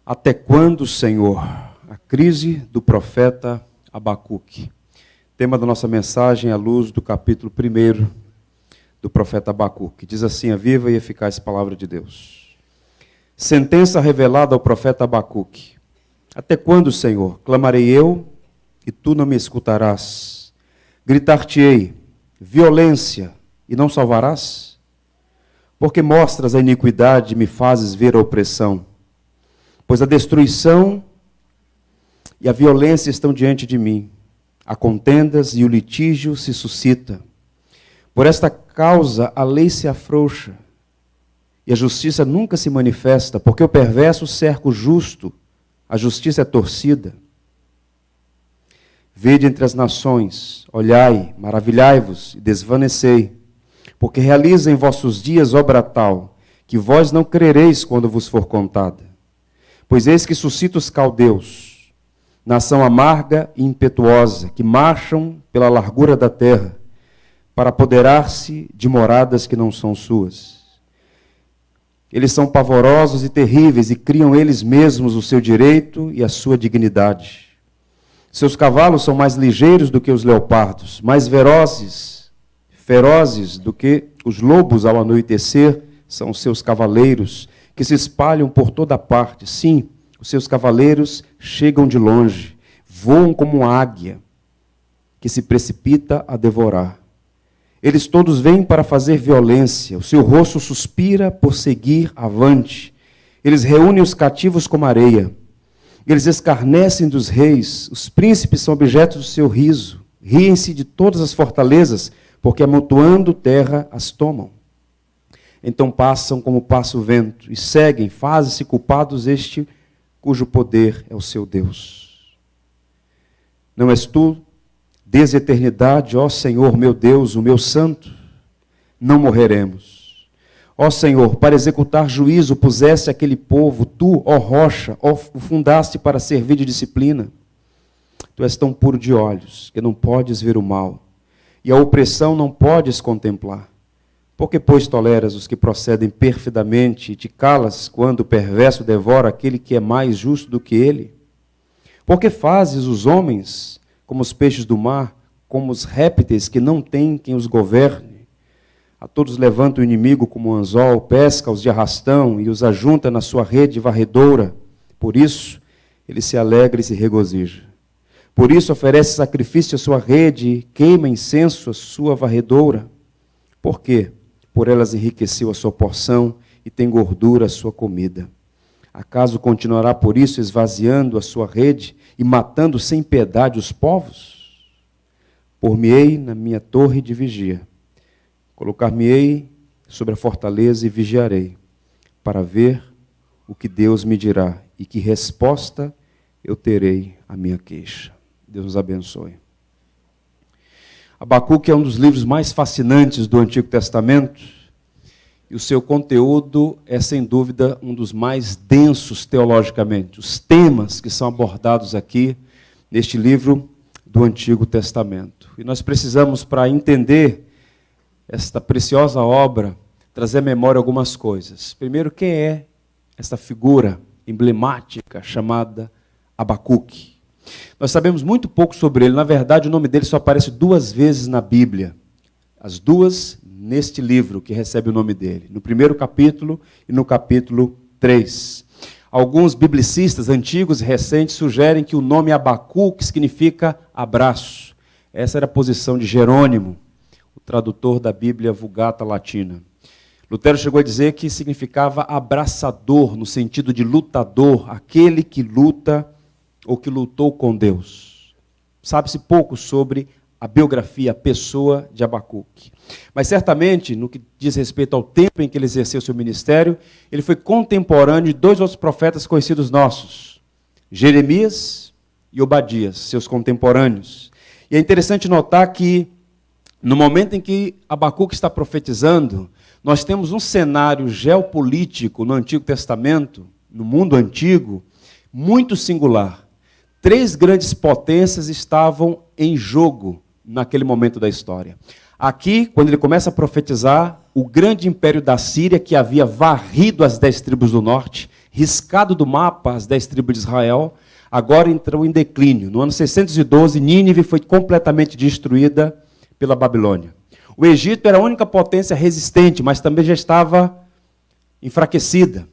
Até quando, Senhor? A crise do profeta Abacuque. Tema da nossa mensagem é à luz do capítulo 1 do profeta Abacuque. Diz assim a viva e eficaz palavra de Deus. Sentença revelada ao profeta Abacuque. Até quando, Senhor? Clamarei eu e tu não me escutarás. Gritar-te-ei, violência, e não salvarás? Porque mostras a iniquidade e me fazes ver a opressão. Pois a destruição e a violência estão diante de mim. Há contendas e o litígio se suscita. Por esta causa a lei se afrouxa e a justiça nunca se manifesta, porque o perverso cerca o justo, a justiça é torcida. Vede entre as nações, olhai, maravilhai-vos e desvanecei, porque realiza em vossos dias obra tal, que vós não crereis quando vos for contada. Pois eis que suscita os caldeus, nação amarga e impetuosa, que marcham pela largura da terra, para apoderar-se de moradas que não são suas. Eles são pavorosos e terríveis, e criam eles mesmos o seu direito e a sua dignidade. Seus cavalos são mais ligeiros do que os leopardos, mais ferozes do que os lobos ao anoitecer, são os seus cavaleiros, que se espalham por toda parte. Sim, os seus cavaleiros chegam de longe, voam como uma águia, que se precipita a devorar. Eles todos vêm para fazer violência, o seu rosto suspira por seguir avante. Eles reúnem os cativos como areia. Eles escarnecem dos reis, os príncipes são objetos do seu riso. Riem-se de todas as fortalezas, porque amontoando terra as tomam. Então passam como passa o vento, e seguem, fazem-se culpados este cujo poder é o seu Deus. Não és tu, desde a eternidade, ó Senhor, meu Deus, o meu santo? Não morreremos. Ó Senhor, para executar juízo puseste aquele povo, tu, ó rocha, o fundaste para servir de disciplina. Tu és tão puro de olhos, que não podes ver o mal, e a opressão não podes contemplar. Por que, pois, toleras os que procedem perfidamente e te calas quando o perverso devora aquele que é mais justo do que ele? Por que fazes os homens como os peixes do mar, como os répteis que não têm quem os governe? A todos levanta o inimigo como um anzol, pesca-os de arrastão e os ajunta na sua rede varredora. Por isso, ele se alegra e se regozija. Por isso, oferece sacrifício à sua rede, queima incenso à sua varredora. Por quê? Por elas enriqueceu a sua porção e tem gordura a sua comida. Acaso continuará por isso esvaziando a sua rede e matando sem piedade os povos? Por-me-ei na minha torre de vigia. Colocar-me-ei sobre a fortaleza e vigiarei, para ver o que Deus me dirá e que resposta eu terei à minha queixa. Deus nos abençoe. Abacuque é um dos livros mais fascinantes do Antigo Testamento e o seu conteúdo é, sem dúvida, um dos mais densos teologicamente. Os temas que são abordados aqui neste livro do Antigo Testamento. E nós precisamos, para entender esta preciosa obra, trazer à memória algumas coisas. Primeiro, quem é esta figura emblemática chamada Abacuque? Nós sabemos muito pouco sobre ele. Na verdade, o nome dele só aparece 2 vezes na Bíblia. As 2 neste livro que recebe o nome dele. No 1º capítulo e no capítulo 3. Alguns biblicistas antigos e recentes sugerem que o nome Abacuque significa abraço. Essa era a posição de Jerônimo, o tradutor da Bíblia Vulgata Latina. Lutero chegou a dizer que significava abraçador, no sentido de lutador, aquele que luta ou que lutou com Deus. Sabe-se pouco sobre a biografia, a pessoa de Abacuque. Mas certamente, no que diz respeito ao tempo em que ele exerceu seu ministério, ele foi contemporâneo de 2 outros profetas conhecidos nossos, Jeremias e Obadias, seus contemporâneos. E é interessante notar que, no momento em que Abacuque está profetizando, nós temos um cenário geopolítico no Antigo Testamento, no mundo antigo, muito singular. 3 grandes potências estavam em jogo naquele momento da história. Aqui, quando ele começa a profetizar, o grande império da Síria, que havia varrido as 10 tribos do norte, riscado do mapa as 10 tribos de Israel, agora entrou em declínio. No ano 612, Nínive foi completamente destruída pela Babilônia. O Egito era a única potência resistente, mas também já estava enfraquecida.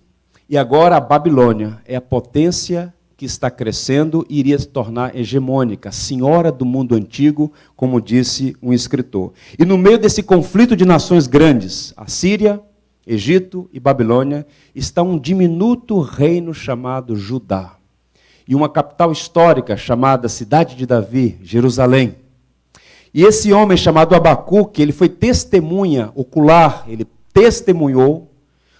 E agora a Babilônia é a potência que está crescendo e iria se tornar hegemônica, senhora do mundo antigo, como disse um escritor. E no meio desse conflito de nações grandes, a Síria, Egito e Babilônia, está um diminuto reino chamado Judá. E uma capital histórica chamada Cidade de Davi, Jerusalém. E esse homem chamado Abacuque, ele foi testemunha ocular, ele testemunhou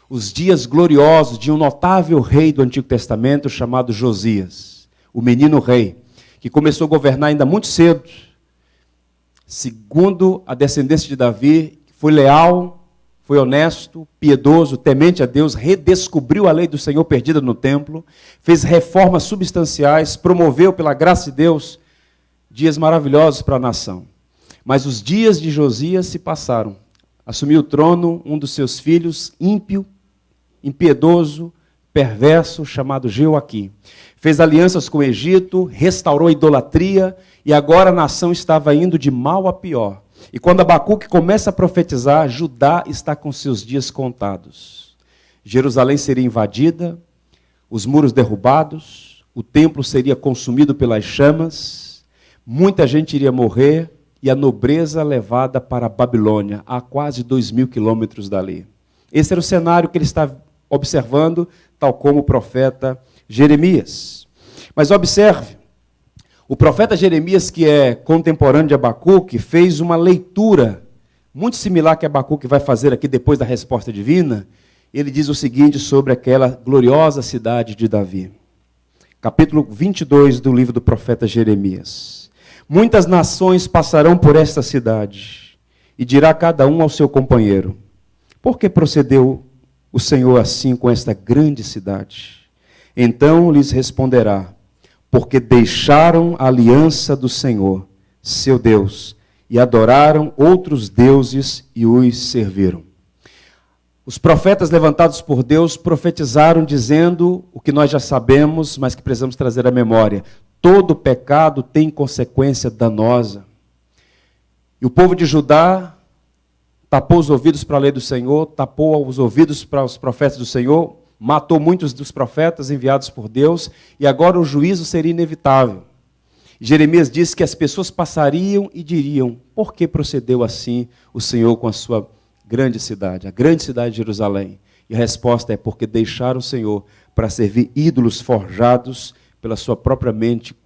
os dias gloriosos de um notável rei do Antigo Testamento chamado Josias, o menino rei, que começou a governar ainda muito cedo, segundo a descendência de Davi, foi leal, foi honesto, piedoso, temente a Deus, redescobriu a lei do Senhor perdida no templo, fez reformas substanciais, promoveu pela graça de Deus dias maravilhosos para a nação. Mas os dias de Josias se passaram. Assumiu o trono um dos seus filhos, ímpio, impiedoso, perverso, chamado Jeoaquim. Fez alianças com o Egito, restaurou a idolatria, e agora a nação estava indo de mal a pior. E quando Abacuque começa a profetizar, Judá está com seus dias contados. Jerusalém seria invadida, os muros derrubados, o templo seria consumido pelas chamas, muita gente iria morrer, e a nobreza levada para a Babilônia, a quase 2.000 quilômetros dali. Esse era o cenário que ele está observando, tal como o profeta Jeremias. Mas observe, o profeta Jeremias, que é contemporâneo de Abacuque, fez uma leitura muito similar que Abacuque vai fazer aqui depois da resposta divina. Ele diz o seguinte sobre aquela gloriosa cidade de Davi. Capítulo 22 do livro do profeta Jeremias. Muitas nações passarão por esta cidade, e dirá cada um ao seu companheiro: por que procedeu o Senhor assim com esta grande cidade? Então lhes responderá: porque deixaram a aliança do Senhor, seu Deus, e adoraram outros deuses e os serviram. Os profetas levantados por Deus profetizaram dizendo o que nós já sabemos, mas que precisamos trazer à memória: todo pecado tem consequência danosa. E o povo de Judá tapou os ouvidos para a lei do Senhor, tapou os ouvidos para os profetas do Senhor, matou muitos dos profetas enviados por Deus, e agora o juízo seria inevitável. Jeremias disse que as pessoas passariam e diriam: por que procedeu assim o Senhor com a sua grande cidade, a grande cidade de Jerusalém? E a resposta é: porque deixaram o Senhor para servir ídolos forjados pela sua própria mente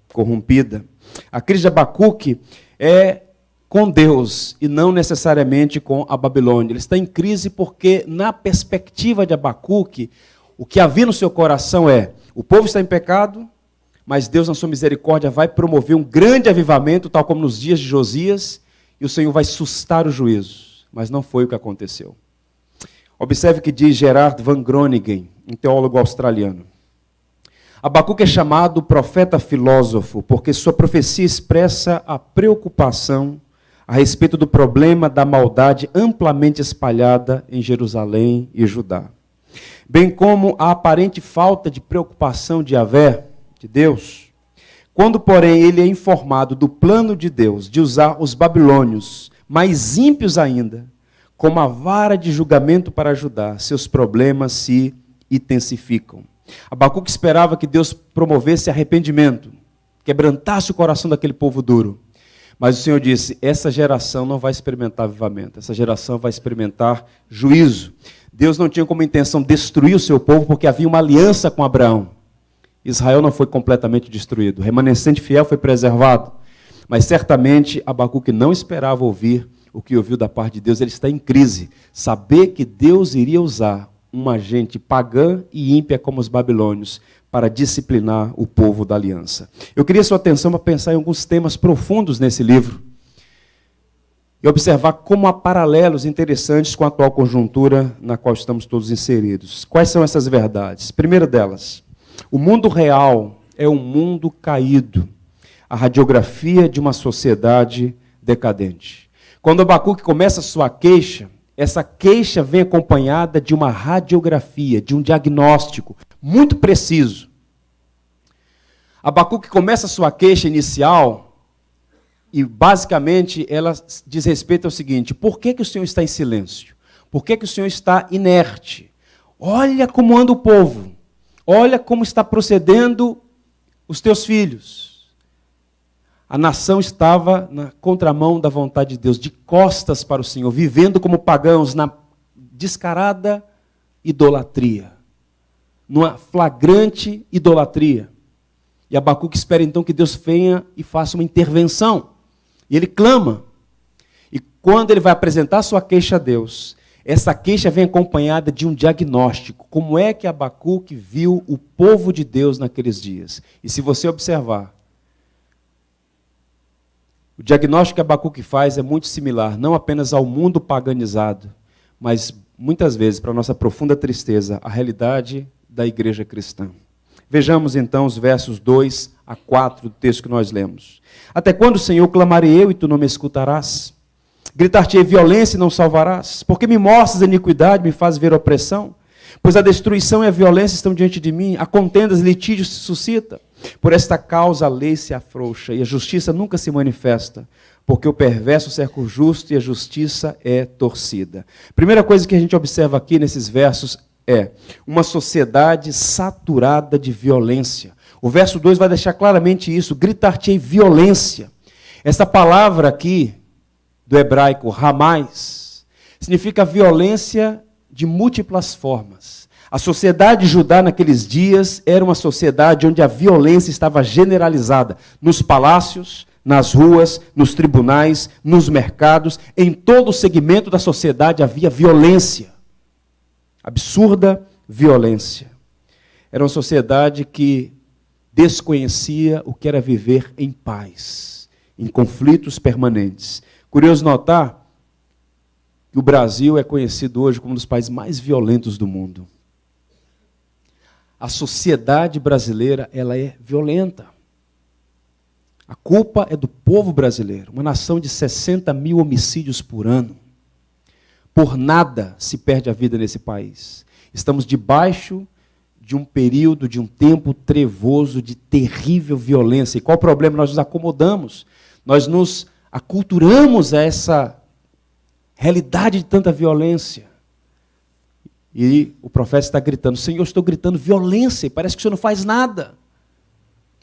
corrompida. A crise de Abacuque é com Deus e não necessariamente com a Babilônia. Ele está em crise porque, na perspectiva de Abacuque, o que havia no seu coração é: o povo está em pecado, mas Deus, na sua misericórdia, vai promover um grande avivamento, tal como nos dias de Josias, e o Senhor vai sustar o juízo. Mas não foi o que aconteceu. Observe o que diz Gerard van Groningen, um teólogo australiano. Abacuque é chamado profeta filósofo, porque sua profecia expressa a preocupação a respeito do problema da maldade amplamente espalhada em Jerusalém e Judá, bem como a aparente falta de preocupação de Yahvé, de Deus. Quando, porém, ele é informado do plano de Deus de usar os babilônios, mais ímpios ainda, como a vara de julgamento para Judá, seus problemas se intensificam. Abacuque esperava que Deus promovesse arrependimento, quebrantasse o coração daquele povo duro. Mas o Senhor disse: essa geração não vai experimentar avivamento, essa geração vai experimentar juízo. Deus não tinha como intenção destruir o seu povo, porque havia uma aliança com Abraão. Israel não foi completamente destruído, o remanescente fiel foi preservado. Mas certamente Abacuque não esperava ouvir o que ouviu da parte de Deus. Ele está em crise. Saber que Deus iria usar uma gente pagã e ímpia como os babilônios para disciplinar o povo da aliança. Eu queria sua atenção para pensar em alguns temas profundos nesse livro e observar como há paralelos interessantes com a atual conjuntura na qual estamos todos inseridos. Quais são essas verdades? Primeira delas: o mundo real é um mundo caído, a radiografia de uma sociedade decadente. Quando Abacuque começa a sua queixa, essa queixa vem acompanhada de uma radiografia, de um diagnóstico muito preciso. Abacuque começa a sua queixa inicial e, basicamente, ela diz respeito ao seguinte: por que o Senhor está em silêncio? Por que o Senhor está inerte? Olha como anda o povo. Olha como está procedendo os teus filhos. A nação estava na contramão da vontade de Deus, de costas para o Senhor, vivendo como pagãos na descarada idolatria, numa flagrante idolatria. E Abacuque espera então que Deus venha e faça uma intervenção. E ele clama. E quando ele vai apresentar sua queixa a Deus, essa queixa vem acompanhada de um diagnóstico. Como é que Abacuque viu o povo de Deus naqueles dias? E se você observar, o diagnóstico que Abacuque faz é muito similar, não apenas ao mundo paganizado, mas muitas vezes, para nossa profunda tristeza, a realidade da igreja cristã. Vejamos então os versos 2 a 4 do texto que nós lemos. Até quando, Senhor, clamarei eu e tu não me escutarás? Gritar-te-ei violência e não salvarás? Porque me mostras a iniquidade, me fazes ver a opressão? Pois a destruição e a violência estão diante de mim, a contendas e litígio se suscita. Por esta causa a lei se afrouxa e a justiça nunca se manifesta, porque o perverso cerca o justo e a justiça é torcida. Primeira coisa que a gente observa aqui nesses versos é uma sociedade saturada de violência. O verso 2 vai deixar claramente isso: gritar-te-ei violência. Essa palavra aqui, do hebraico, ramais, significa violência de múltiplas formas. A sociedade judá naqueles dias era uma sociedade onde a violência estava generalizada, nos palácios, nas ruas, nos tribunais, nos mercados, em todo o segmento da sociedade havia violência. Absurda violência. Era uma sociedade que desconhecia o que era viver em paz, em conflitos permanentes. Curioso notar que o Brasil é conhecido hoje como um dos países mais violentos do mundo. A sociedade brasileira, ela é violenta. A culpa é do povo brasileiro, uma nação de 60 mil homicídios por ano. Por nada se perde a vida nesse país. Estamos debaixo de um período, de um tempo trevoso, de terrível violência. E qual o problema? Nós nos acomodamos, nós nos aculturamos a essa realidade de tanta violência. E o profeta está gritando: Senhor, eu estou gritando violência, e parece que o Senhor não faz nada.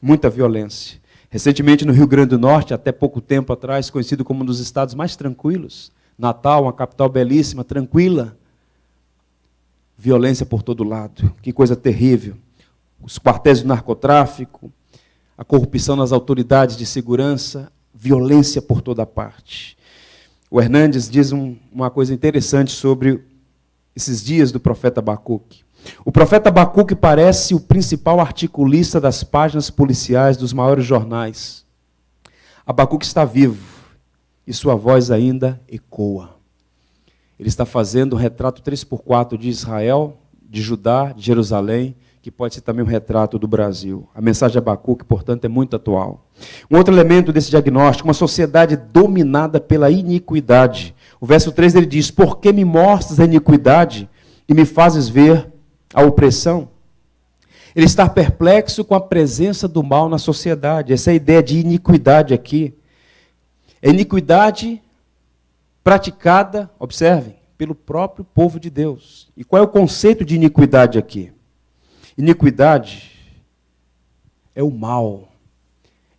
Muita violência. Recentemente no Rio Grande do Norte, até pouco tempo atrás, conhecido como um dos estados mais tranquilos, Natal, uma capital belíssima, tranquila. Violência por todo lado, que coisa terrível. Os quartéis do narcotráfico, a corrupção nas autoridades de segurança, violência por toda parte. O Hernandes diz uma coisa interessante sobre esses dias do profeta Abacuque. O profeta Abacuque parece o principal articulista das páginas policiais dos maiores jornais. Abacuque está vivo e sua voz ainda ecoa. Ele está fazendo um retrato 3x4 de Israel, de Judá, de Jerusalém, que pode ser também um retrato do Brasil. A mensagem de Abacuque, portanto, é muito atual. Um outro elemento desse diagnóstico: uma sociedade dominada pela iniquidade. O verso 3 ele diz: por que me mostras a iniquidade e me fazes ver a opressão? Ele está perplexo com a presença do mal na sociedade. Essa é a ideia de iniquidade aqui. É iniquidade praticada, observem, pelo próprio povo de Deus. E qual é o conceito de iniquidade aqui? Iniquidade é o mal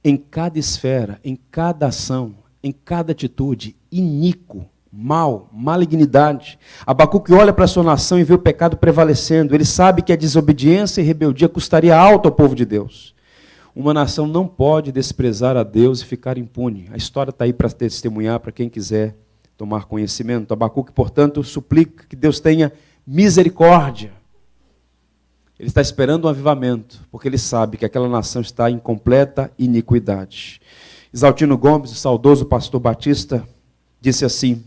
em cada esfera, em cada ação, em cada atitude, iníquo, mal, malignidade. Abacuque olha para a sua nação e vê o pecado prevalecendo. Ele sabe que a desobediência e rebeldia custaria alto ao povo de Deus. Uma nação não pode desprezar a Deus e ficar impune. A história está aí para testemunhar para quem quiser tomar conhecimento. Abacuque, portanto, suplica que Deus tenha misericórdia. Ele está esperando um avivamento, porque ele sabe que aquela nação está em completa iniquidade. Exaltino Gomes, o saudoso pastor batista, disse assim: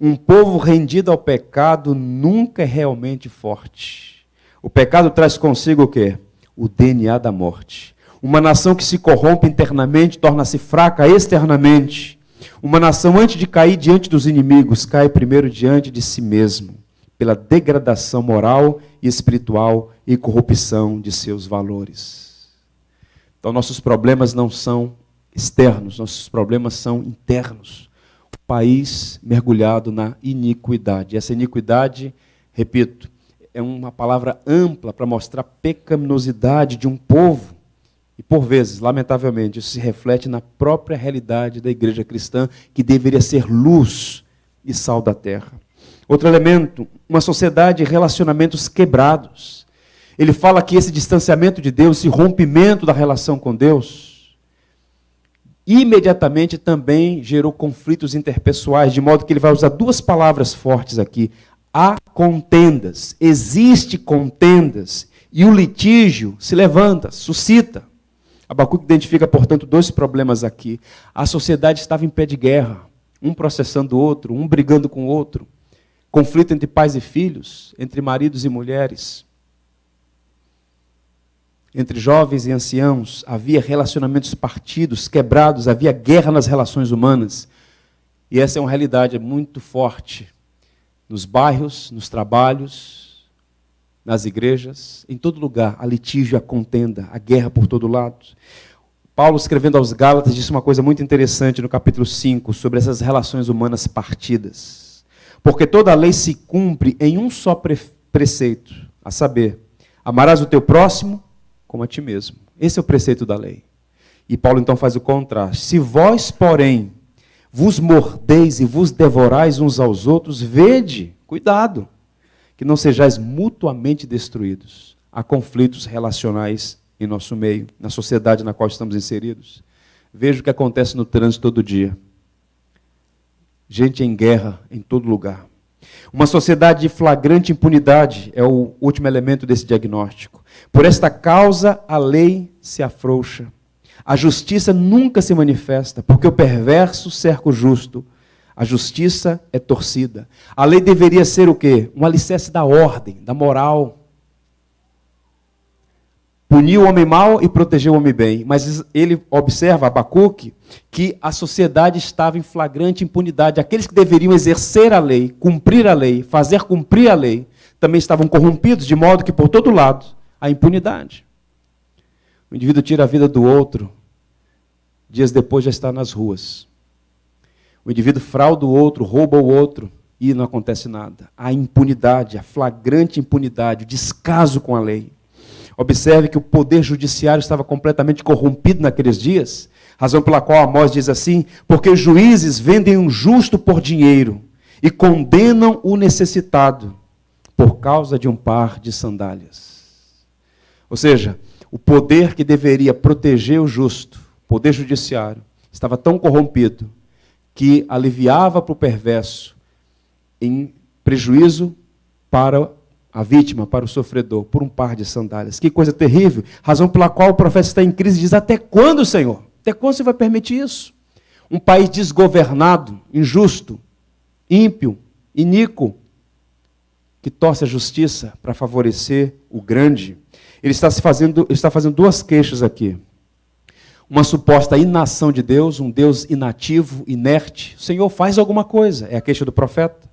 um povo rendido ao pecado nunca é realmente forte. O pecado traz consigo o quê? O DNA da morte. Uma nação que se corrompe internamente torna-se fraca externamente. Uma nação, antes de cair diante dos inimigos, cai primeiro diante de si mesmo, pela degradação moral e espiritual e corrupção de seus valores. Então, nossos problemas não são externos, nossos problemas são internos. O país mergulhado na iniquidade. Essa iniquidade, repito, é uma palavra ampla para mostrar a pecaminosidade de um povo. E, por vezes, lamentavelmente, isso se reflete na própria realidade da igreja cristã, que deveria ser luz e sal da terra. Outro elemento, uma sociedade de relacionamentos quebrados. Ele fala que esse distanciamento de Deus, esse rompimento da relação com Deus, imediatamente também gerou conflitos interpessoais, de modo que ele vai usar duas palavras fortes aqui. Há contendas, existe contendas, e o litígio se levanta, suscita. Abacuque identifica, portanto, dois problemas aqui. A sociedade estava em pé de guerra, um processando o outro, um brigando com o outro. Conflito entre pais e filhos, entre maridos e mulheres, entre jovens e anciãos. Havia relacionamentos partidos, quebrados, havia guerra nas relações humanas. E essa é uma realidade muito forte nos bairros, nos trabalhos, nas igrejas, em todo lugar, há litígio, há contenda, há guerra por todo lado. Paulo, escrevendo aos Gálatas, disse uma coisa muito interessante no capítulo 5, sobre essas relações humanas partidas. Porque toda a lei se cumpre em um só preceito, a saber, amarás o teu próximo como a ti mesmo. Esse é o preceito da lei. E Paulo então faz o contraste. Se vós, porém, vos mordeis e vos devorais uns aos outros, vede, cuidado, que não sejais mutuamente destruídos. Há conflitos relacionais em nosso meio, na sociedade na qual estamos inseridos. Veja o que acontece no trânsito todo dia. Gente em guerra em todo lugar. Uma sociedade de flagrante impunidade é o último elemento desse diagnóstico. Por esta causa, a lei se afrouxa. A justiça nunca se manifesta, porque o perverso cerca o justo. A justiça é torcida. A lei deveria ser o quê? Um alicerce da ordem, da moral. Punir o homem mau e proteger o homem bem. Mas ele observa, Abacuque, que a sociedade estava em flagrante impunidade. Aqueles que deveriam exercer a lei, cumprir a lei, fazer cumprir a lei, também estavam corrompidos, de modo que por todo lado há impunidade. O indivíduo tira a vida do outro, dias depois já está nas ruas. O indivíduo frauda o outro, rouba o outro e não acontece nada. Há impunidade, a flagrante impunidade, o descaso com a lei. Observe que o poder judiciário estava completamente corrompido naqueles dias, razão pela qual Amós diz assim, porque os juízes vendem um justo por dinheiro e condenam o necessitado por causa de um par de sandálias. Ou seja, o poder que deveria proteger o justo, o poder judiciário, estava tão corrompido que aliviava para o perverso em prejuízo para a vítima, para o sofredor, por um par de sandálias. Que coisa terrível. Razão pela qual o profeta está em crise e diz, até quando, Senhor? Até quando você vai permitir isso? Um país desgovernado, injusto, ímpio, iníquo, que torce a justiça para favorecer o grande. Ele está fazendo duas queixas aqui. Uma suposta inação de Deus, um Deus inativo, inerte. O Senhor faz alguma coisa, é a queixa do profeta.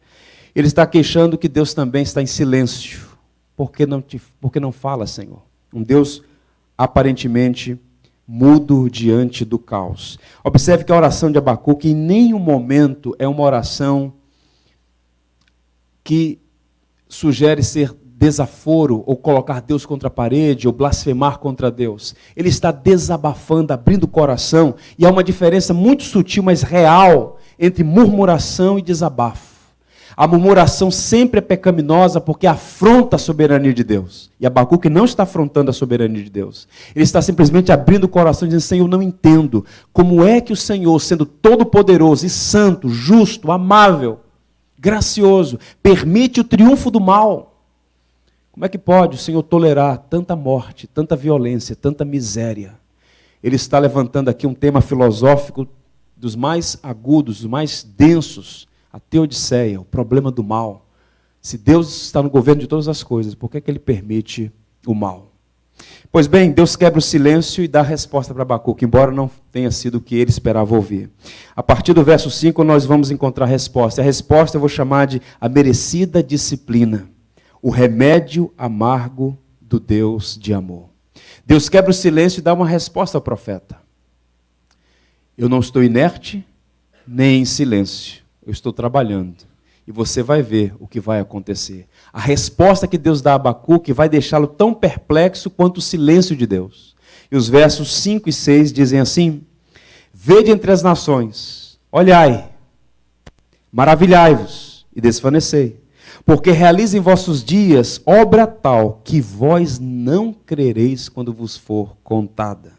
Ele está queixando que Deus também está em silêncio. Por que não fala, Senhor? Um Deus aparentemente mudo diante do caos. Observe que a oração de Abacuque em nenhum momento é uma oração que sugere ser desaforo, ou colocar Deus contra a parede, ou blasfemar contra Deus. Ele está desabafando, abrindo o coração, e há uma diferença muito sutil, mas real, entre murmuração e desabafo. A murmuração sempre é pecaminosa porque afronta a soberania de Deus. E Abacuque não está afrontando a soberania de Deus. Ele está simplesmente abrindo o coração e dizendo, Senhor, não entendo. Como é que o Senhor, sendo todo-poderoso e santo, justo, amável, gracioso, permite o triunfo do mal? Como é que pode o Senhor tolerar tanta morte, tanta violência, tanta miséria? Ele está levantando aqui um tema filosófico dos mais agudos, dos mais densos, a teodiceia, o problema do mal. Se Deus está no governo de todas as coisas, por que Ele permite o mal? Pois bem, Deus quebra o silêncio e dá a resposta para Abacuque, embora não tenha sido o que ele esperava ouvir. A partir do verso 5, nós vamos encontrar a resposta. A resposta eu vou chamar de a merecida disciplina, o remédio amargo do Deus de amor. Deus quebra o silêncio e dá uma resposta ao profeta. Eu não estou inerte, nem em silêncio. Eu estou trabalhando. E você vai ver o que vai acontecer. A resposta que Deus dá a Abacuque vai deixá-lo tão perplexo quanto o silêncio de Deus. E os versos 5 e 6 dizem assim: Vede entre as nações, olhai, maravilhai-vos e desvanecei, porque realiza em vossos dias obra tal que vós não crereis quando vos for contada.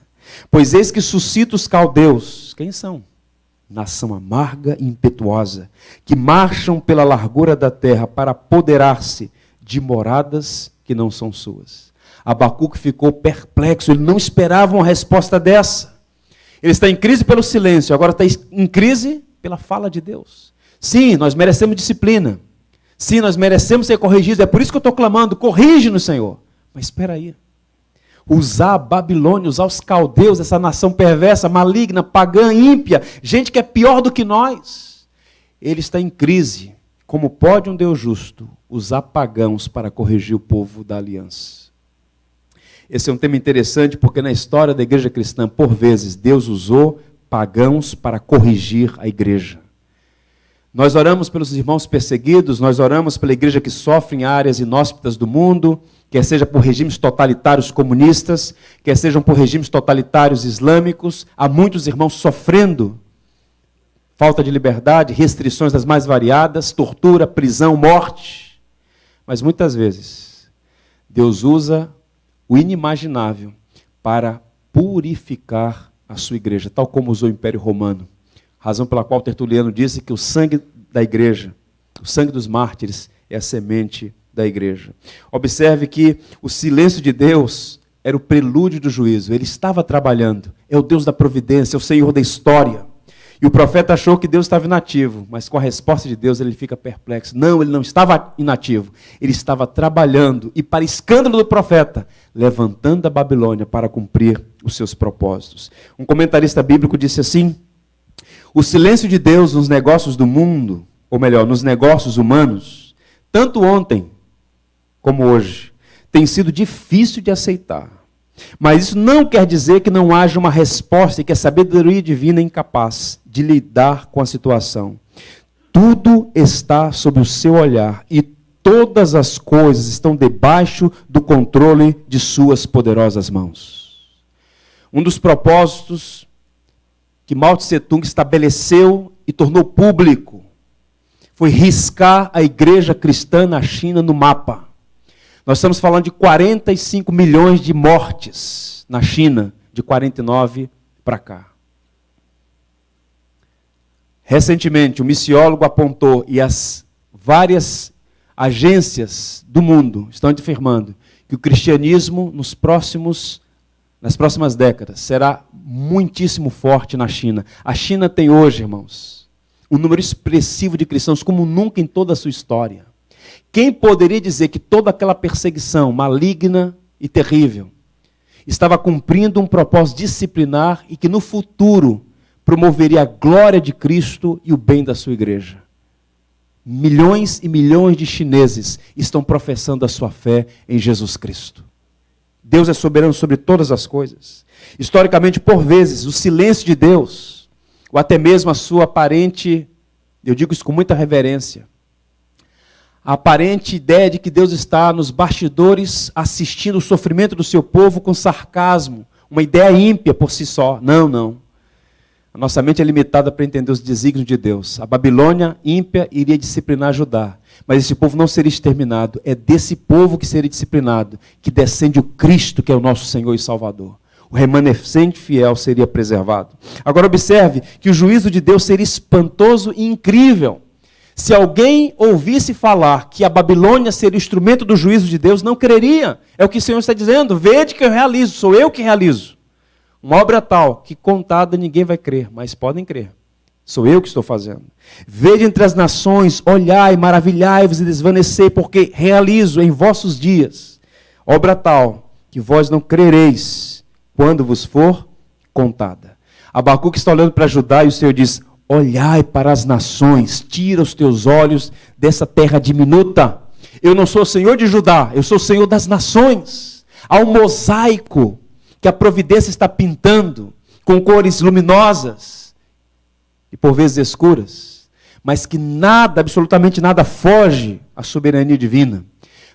Pois eis que suscita os caldeus. Quem são? Nação amarga e impetuosa, que marcham pela largura da terra para apoderar-se de moradas que não são suas. Abacuque ficou perplexo, ele não esperava uma resposta dessa. Ele está em crise pelo silêncio, agora está em crise pela fala de Deus. Sim, nós merecemos disciplina. Sim, nós merecemos ser corrigidos, é por isso que eu estou clamando, corrige-nos, Senhor. Mas espera aí. Usar a Babilônia, usar os caldeus, essa nação perversa, maligna, pagã, ímpia, gente que é pior do que nós. Ele está em crise. Como pode um Deus justo usar pagãos para corrigir o povo da aliança? Esse é um tema interessante porque na história da igreja cristã, por vezes, Deus usou pagãos para corrigir a igreja. Nós oramos pelos irmãos perseguidos, nós oramos pela igreja que sofre em áreas inóspitas do mundo, quer seja por regimes totalitários comunistas, quer sejam por regimes totalitários islâmicos. Há muitos irmãos sofrendo falta de liberdade, restrições das mais variadas, tortura, prisão, morte. Mas muitas vezes, Deus usa o inimaginável para purificar a sua igreja, tal como usou o Império Romano. Razão pela qual Tertuliano disse que o sangue da igreja, o sangue dos mártires, é a semente da igreja. Observe que o silêncio de Deus era o prelúdio do juízo. Ele estava trabalhando. É o Deus da providência, é o Senhor da história. E o profeta achou que Deus estava inativo, mas com a resposta de Deus ele fica perplexo. Não, ele não estava inativo. Ele estava trabalhando e, para escândalo do profeta, levantando a Babilônia para cumprir os seus propósitos. Um comentarista bíblico disse assim: o silêncio de Deus nos negócios do mundo, ou melhor, nos negócios humanos, tanto ontem como hoje, tem sido difícil de aceitar. Mas isso não quer dizer que não haja uma resposta e que a sabedoria divina é incapaz de lidar com a situação. Tudo está sob o seu olhar e todas as coisas estão debaixo do controle de suas poderosas mãos. Um dos propósitos que Mao Tse-tung estabeleceu e tornou público foi riscar a igreja cristã na China no mapa. Nós estamos falando de 45 milhões de mortes na China, de 49 para cá. Recentemente, o missiólogo apontou, e as várias agências do mundo estão afirmando, que o cristianismo nas próximas décadas será muitíssimo forte na China. A China tem hoje, irmãos, um número expressivo de cristãos como nunca em toda a sua história. Quem poderia dizer que toda aquela perseguição maligna e terrível estava cumprindo um propósito disciplinar e que no futuro promoveria a glória de Cristo e o bem da sua igreja? Milhões e milhões de chineses estão professando a sua fé em Jesus Cristo. Deus é soberano sobre todas as coisas. Historicamente, por vezes, o silêncio de Deus, ou até mesmo a sua aparente, eu digo isso com muita reverência, a aparente ideia de que Deus está nos bastidores assistindo o sofrimento do seu povo com sarcasmo, uma ideia ímpia por si só. Não. A nossa mente é limitada para entender os desígnios de Deus. A Babilônia ímpia iria disciplinar Judá, mas esse povo não seria exterminado. É desse povo que seria disciplinado, que descende o Cristo, que é o nosso Senhor e Salvador. O remanescente fiel seria preservado. Agora observe que o juízo de Deus seria espantoso e incrível. Se alguém ouvisse falar que a Babilônia seria instrumento do juízo de Deus, não creria. É o que o Senhor está dizendo. Vede que eu realizo, sou eu que realizo. Uma obra tal que contada ninguém vai crer, mas podem crer. Sou eu que estou fazendo. Vede entre as nações, olhai, maravilhai-vos e desvanecei, porque realizo em vossos dias obra tal que vós não crereis quando vos for contada. Abacuque está olhando para Judá e o Senhor diz: olhai para as nações, tira os teus olhos dessa terra diminuta. Eu não sou o Senhor de Judá, eu sou o Senhor das nações. Há um mosaico que a providência está pintando com cores luminosas e por vezes escuras, mas que nada, absolutamente nada, foge à soberania divina.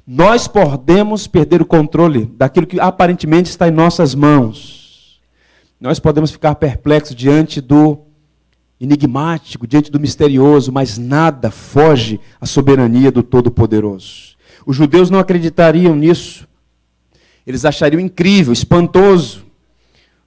Nós podemos perder o controle daquilo que aparentemente está em nossas mãos. Nós podemos ficar perplexos diante do enigmático, diante do misterioso, mas nada foge à soberania do Todo-Poderoso. Os judeus não acreditariam nisso. Eles achariam incrível, espantoso.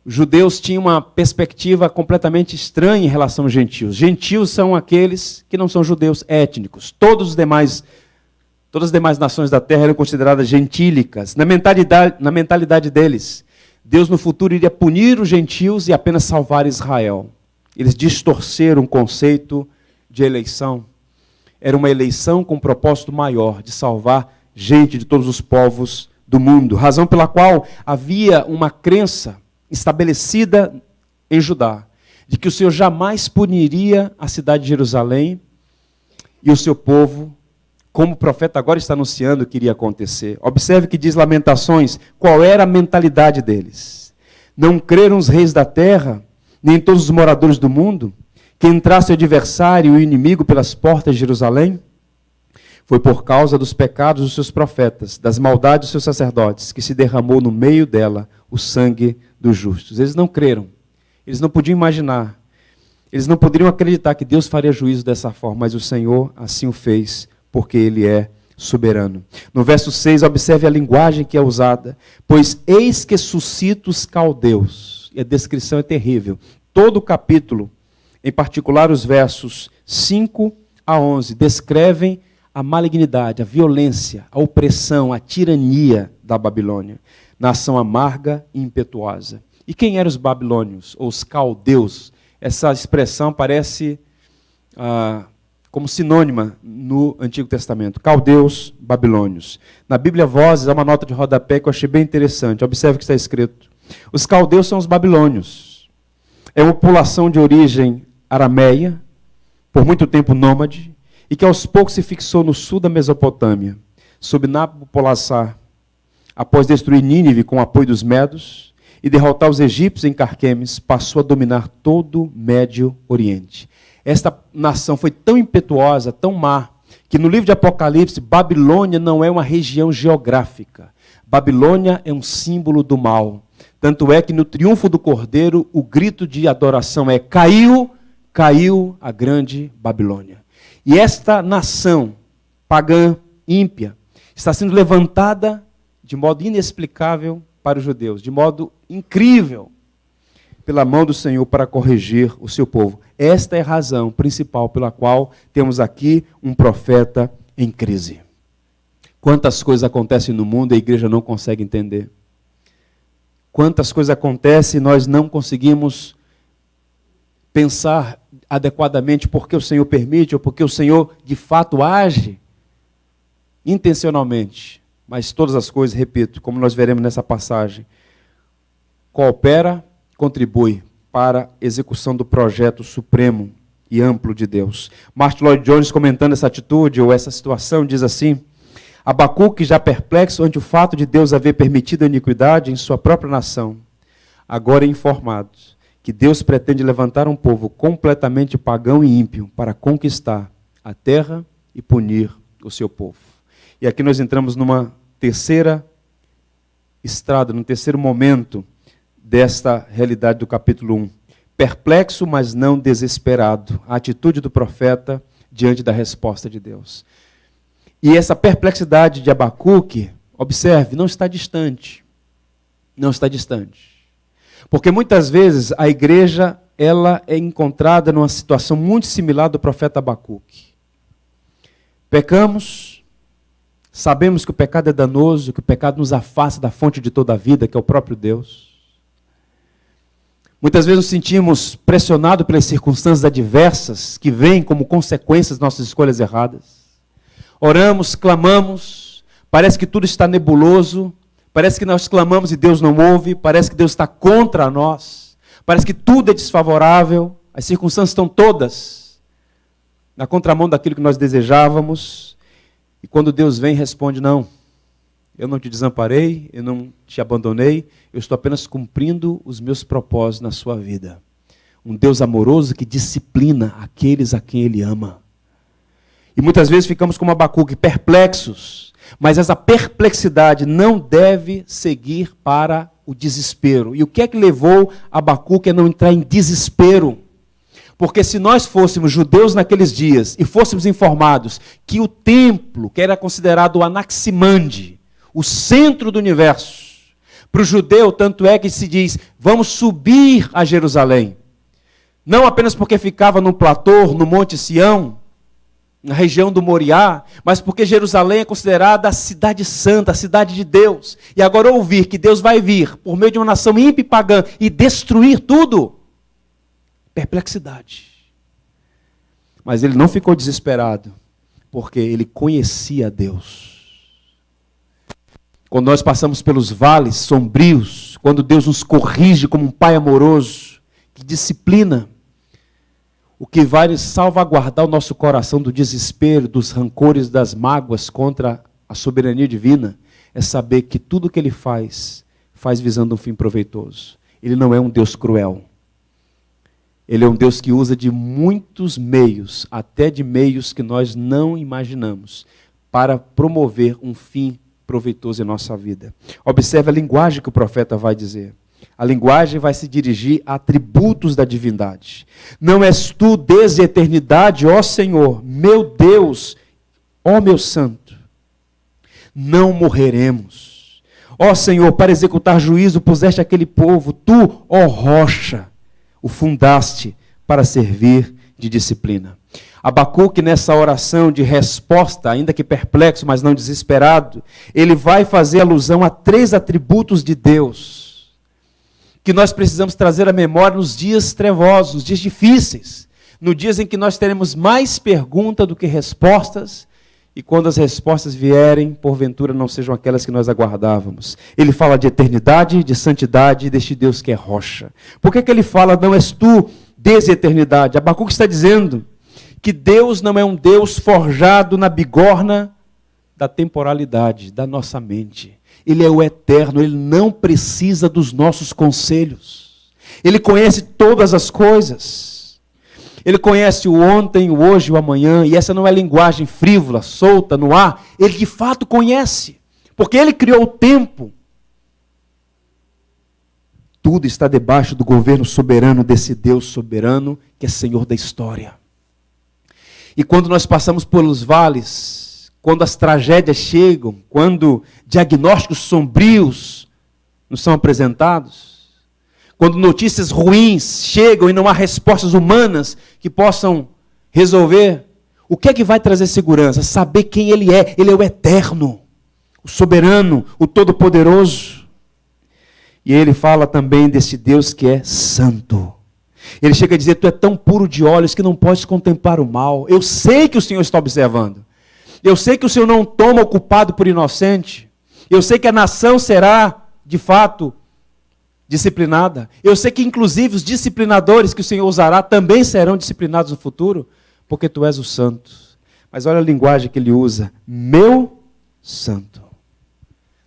Os judeus tinham uma perspectiva completamente estranha em relação aos gentios. Gentios são aqueles que não são judeus étnicos. Todas as demais nações da terra eram consideradas gentílicas. Na mentalidade deles, Deus no futuro iria punir os gentios e apenas salvar Israel. Eles distorceram o conceito de eleição. Era uma eleição com um propósito maior, de salvar gente de todos os povos do mundo. Razão pela qual havia uma crença estabelecida em Judá, de que o Senhor jamais puniria a cidade de Jerusalém e o seu povo, como o profeta agora está anunciando que iria acontecer. Observe que diz Lamentações, qual era a mentalidade deles. Não creram os reis da terra, nem todos os moradores do mundo, que entrasse o adversário e o inimigo pelas portas de Jerusalém? Foi por causa dos pecados dos seus profetas, das maldades dos seus sacerdotes, que se derramou no meio dela o sangue dos justos. Eles não creram, eles não podiam imaginar, eles não poderiam acreditar que Deus faria juízo dessa forma, mas o Senhor assim o fez, porque Ele é soberano. No verso 6, observe a linguagem que é usada. Pois eis que suscita os caldeus. E a descrição é terrível. Todo o capítulo, em particular os versos 5 a 11, descrevem a malignidade, a violência, a opressão, a tirania da Babilônia. Nação amarga e impetuosa. E quem eram os babilônios, ou os caldeus? Essa expressão parece como sinônima no Antigo Testamento. Caldeus, babilônios. Na Bíblia Vozes, há uma nota de rodapé que eu achei bem interessante. Observe o que está escrito. Os caldeus são os babilônios. É uma população de origem arameia, por muito tempo nômade, e que aos poucos se fixou no sul da Mesopotâmia, sob Nabopolassar, após destruir Nínive com o apoio dos medos e derrotar os egípcios em Carquemes, passou a dominar todo o Médio Oriente. Esta nação foi tão impetuosa, tão má, que no livro de Apocalipse, Babilônia não é uma região geográfica. Babilônia é um símbolo do mal. Tanto é que no triunfo do Cordeiro, o grito de adoração é: caiu, caiu a grande Babilônia. E esta nação pagã, ímpia, está sendo levantada de modo inexplicável para os judeus, de modo incrível, pela mão do Senhor para corrigir o seu povo. Esta é a razão principal pela qual temos aqui um profeta em crise. Quantas coisas acontecem no mundo e a igreja não consegue entender. Quantas coisas acontecem e nós não conseguimos pensar adequadamente porque o Senhor permite ou porque o Senhor de fato age intencionalmente. Mas todas as coisas, repito, como nós veremos nessa passagem, coopera, contribui para a execução do projeto supremo e amplo de Deus. Martin Lloyd Jones, comentando essa atitude ou essa situação, diz assim: Abacuque, já perplexo ante o fato de Deus haver permitido a iniquidade em sua própria nação, agora é informado que Deus pretende levantar um povo completamente pagão e ímpio para conquistar a terra e punir o seu povo. E aqui nós entramos numa terceira estrada, num terceiro momento desta realidade do capítulo 1. Perplexo, mas não desesperado. A atitude do profeta diante da resposta de Deus. E essa perplexidade de Abacuque, observe, não está distante. Não está distante. Porque muitas vezes a igreja ela é encontrada numa situação muito similar do profeta Abacuque. Pecamos, sabemos que o pecado é danoso, que o pecado nos afasta da fonte de toda a vida, que é o próprio Deus. Muitas vezes nos sentimos pressionados pelas circunstâncias adversas que vêm como consequências das nossas escolhas erradas. Oramos, clamamos, parece que tudo está nebuloso, Parece que nós clamamos e Deus não ouve, parece que Deus está contra nós, parece que tudo é desfavorável, as circunstâncias estão todas na contramão daquilo que nós desejávamos, e quando Deus vem, responde: não, eu não te desamparei, eu não te abandonei, eu estou apenas cumprindo os meus propósitos na sua vida. Um Deus amoroso que disciplina aqueles a quem Ele ama. E muitas vezes ficamos como Abacuque, perplexos, mas essa perplexidade não deve seguir para o desespero. E o que é que levou Abacuque a não entrar em desespero? Porque se nós fôssemos judeus naqueles dias e fôssemos informados que o templo, que era considerado o Anaximande, o centro do universo, para o judeu, tanto é que se diz, vamos subir a Jerusalém. Não apenas porque ficava no platô, no Monte Sião, na região do Moriá, mas porque Jerusalém é considerada a cidade santa, a cidade de Deus. E agora ouvir que Deus vai vir por meio de uma nação ímpia e pagã e destruir tudo, perplexidade. Mas ele não ficou desesperado, porque ele conhecia Deus. Quando nós passamos pelos vales sombrios, quando Deus nos corrige como um pai amoroso, que disciplina, o que vai salvaguardar o nosso coração do desespero, dos rancores, das mágoas contra a soberania divina, é saber que tudo que Ele faz visando um fim proveitoso. Ele não é um Deus cruel. Ele é um Deus que usa de muitos meios, até de meios que nós não imaginamos, para promover um fim proveitoso em nossa vida. Observe a linguagem que o profeta vai dizer. A linguagem vai se dirigir a atributos da divindade. Não és tu desde a eternidade, ó Senhor, meu Deus, ó meu santo. Não morreremos. Ó Senhor, para executar juízo puseste aquele povo. Tu, ó rocha, o fundaste para servir de disciplina. Abacuque, nessa oração de resposta, ainda que perplexo, mas não desesperado, ele vai fazer alusão a 3 atributos de Deus, que nós precisamos trazer à memória nos dias trevosos, nos dias difíceis, nos dias em que nós teremos mais perguntas do que respostas, e quando as respostas vierem, porventura não sejam aquelas que nós aguardávamos. Ele fala de eternidade, de santidade, deste Deus que é rocha. Por que ele fala, não és tu desde a eternidade? Abacuque está dizendo que Deus não é um Deus forjado na bigorna da temporalidade, da nossa mente. Ele é o eterno, Ele não precisa dos nossos conselhos. Ele conhece todas as coisas. Ele conhece o ontem, o hoje e o amanhã, e essa não é linguagem frívola, solta, no ar. Ele de fato conhece, porque Ele criou o tempo. Tudo está debaixo do governo soberano desse Deus soberano, que é Senhor da história. E quando nós passamos pelos vales, quando as tragédias chegam, quando diagnósticos sombrios nos são apresentados, quando notícias ruins chegam e não há respostas humanas que possam resolver, o que é que vai trazer segurança? Saber quem Ele é o eterno, o soberano, o todo-poderoso. E Ele fala também desse Deus que é santo. Ele chega a dizer, tu é tão puro de olhos que não podes contemplar o mal. Eu sei que o Senhor está observando. Eu sei que o Senhor não toma o culpado por inocente. Eu sei que a nação será, de fato, disciplinada. Eu sei que, inclusive, os disciplinadores que o Senhor usará também serão disciplinados no futuro, porque tu és o santo. Mas olha a linguagem que ele usa. Meu santo.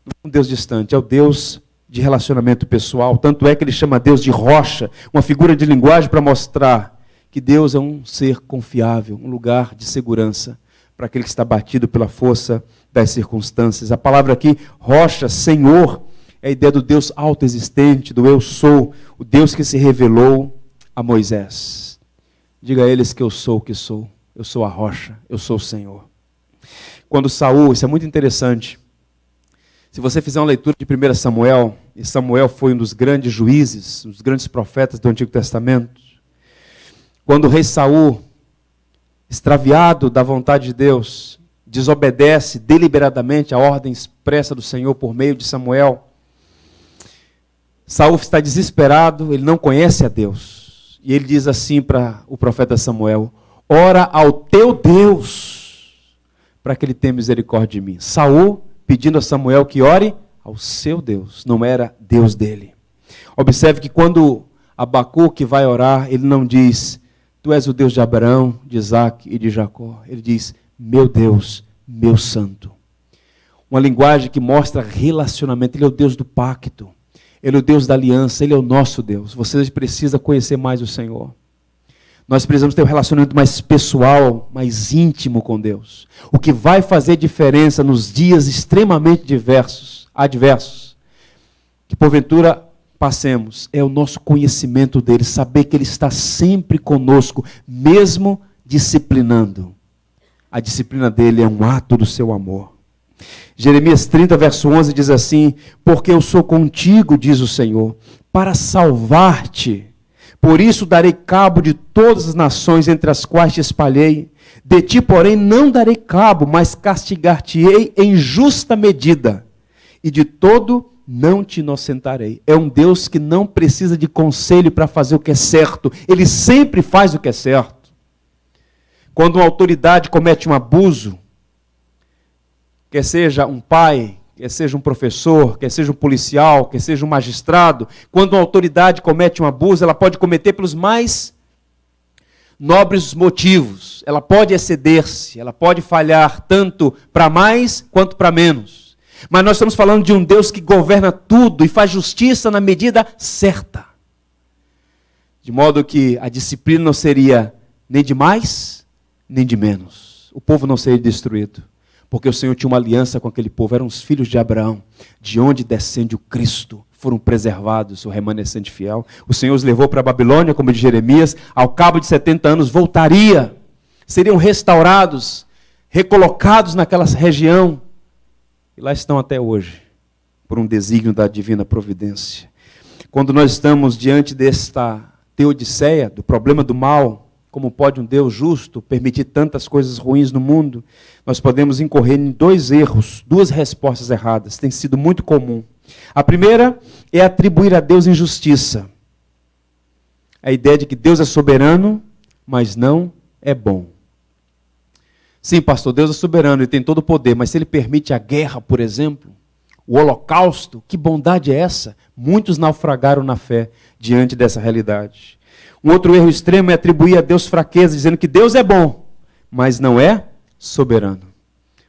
Não é um Deus distante, é o Deus de relacionamento pessoal. Tanto é que ele chama Deus de rocha, uma figura de linguagem para mostrar que Deus é um ser confiável, um lugar de segurança para aquele que está batido pela força das circunstâncias. A palavra aqui, rocha, Senhor, é a ideia do Deus autoexistente, do eu sou, o Deus que se revelou a Moisés. Diga a eles que eu sou o que sou. Eu sou a rocha, eu sou o Senhor. Quando Saul, isso é muito interessante, se você fizer uma leitura de 1 Samuel, e Samuel foi um dos grandes juízes, um dos grandes profetas do Antigo Testamento, quando o rei Saul, extraviado da vontade de Deus, desobedece deliberadamente a ordem expressa do Senhor por meio de Samuel, Saul está desesperado, ele não conhece a Deus. E ele diz assim para o profeta Samuel, ora ao teu Deus, para que ele tenha misericórdia de mim. Saul pedindo a Samuel que ore ao seu Deus, não era Deus dele. Observe que quando Abacuque vai orar, ele não diz, tu és o Deus de Abraão, de Isaac e de Jacó. Ele diz, meu Deus, meu santo. Uma linguagem que mostra relacionamento. Ele é o Deus do pacto. Ele é o Deus da aliança. Ele é o nosso Deus. Você precisa conhecer mais o Senhor. Nós precisamos ter um relacionamento mais pessoal, mais íntimo com Deus. O que vai fazer diferença nos dias extremamente adversos, que porventura passemos, é o nosso conhecimento dele, saber que ele está sempre conosco, mesmo disciplinando. A disciplina dele é um ato do seu amor. Jeremias 30, verso 11 diz assim, porque eu sou contigo, diz o Senhor, para salvar-te. Por isso darei cabo de todas as nações entre as quais te espalhei. De ti, porém, não darei cabo, mas castigar-te-ei em justa medida. E de todo não te inocentarei. É um Deus que não precisa de conselho para fazer o que é certo. Ele sempre faz o que é certo. Quando uma autoridade comete um abuso, quer seja um pai, quer seja um professor, quer seja um policial, quer seja um magistrado, quando uma autoridade comete um abuso, ela pode cometer pelos mais nobres motivos. Ela pode exceder-se, ela pode falhar tanto para mais quanto para menos. Mas nós estamos falando de um Deus que governa tudo e faz justiça na medida certa. De modo que a disciplina não seria nem de mais, nem de menos. O povo não seria destruído. Porque o Senhor tinha uma aliança com aquele povo, eram os filhos de Abraão, de onde descende o Cristo, foram preservados, o remanescente fiel. O Senhor os levou para a Babilônia, como de Jeremias, ao cabo de 70 anos voltaria, seriam restaurados, recolocados naquela região, e lá estão até hoje, por um desígnio da divina providência. Quando nós estamos diante desta teodiceia, do problema do mal, como pode um Deus justo permitir tantas coisas ruins no mundo, nós podemos incorrer em dois erros, duas respostas erradas, tem sido muito comum. A primeira é atribuir a Deus injustiça. A ideia de que Deus é soberano, mas não é bom. Sim, pastor, Deus é soberano e tem todo o poder, mas se ele permite a guerra, por exemplo, o holocausto, que bondade é essa? Muitos naufragaram na fé diante dessa realidade. Um outro erro extremo é atribuir a Deus fraqueza, dizendo que Deus é bom, mas não é soberano.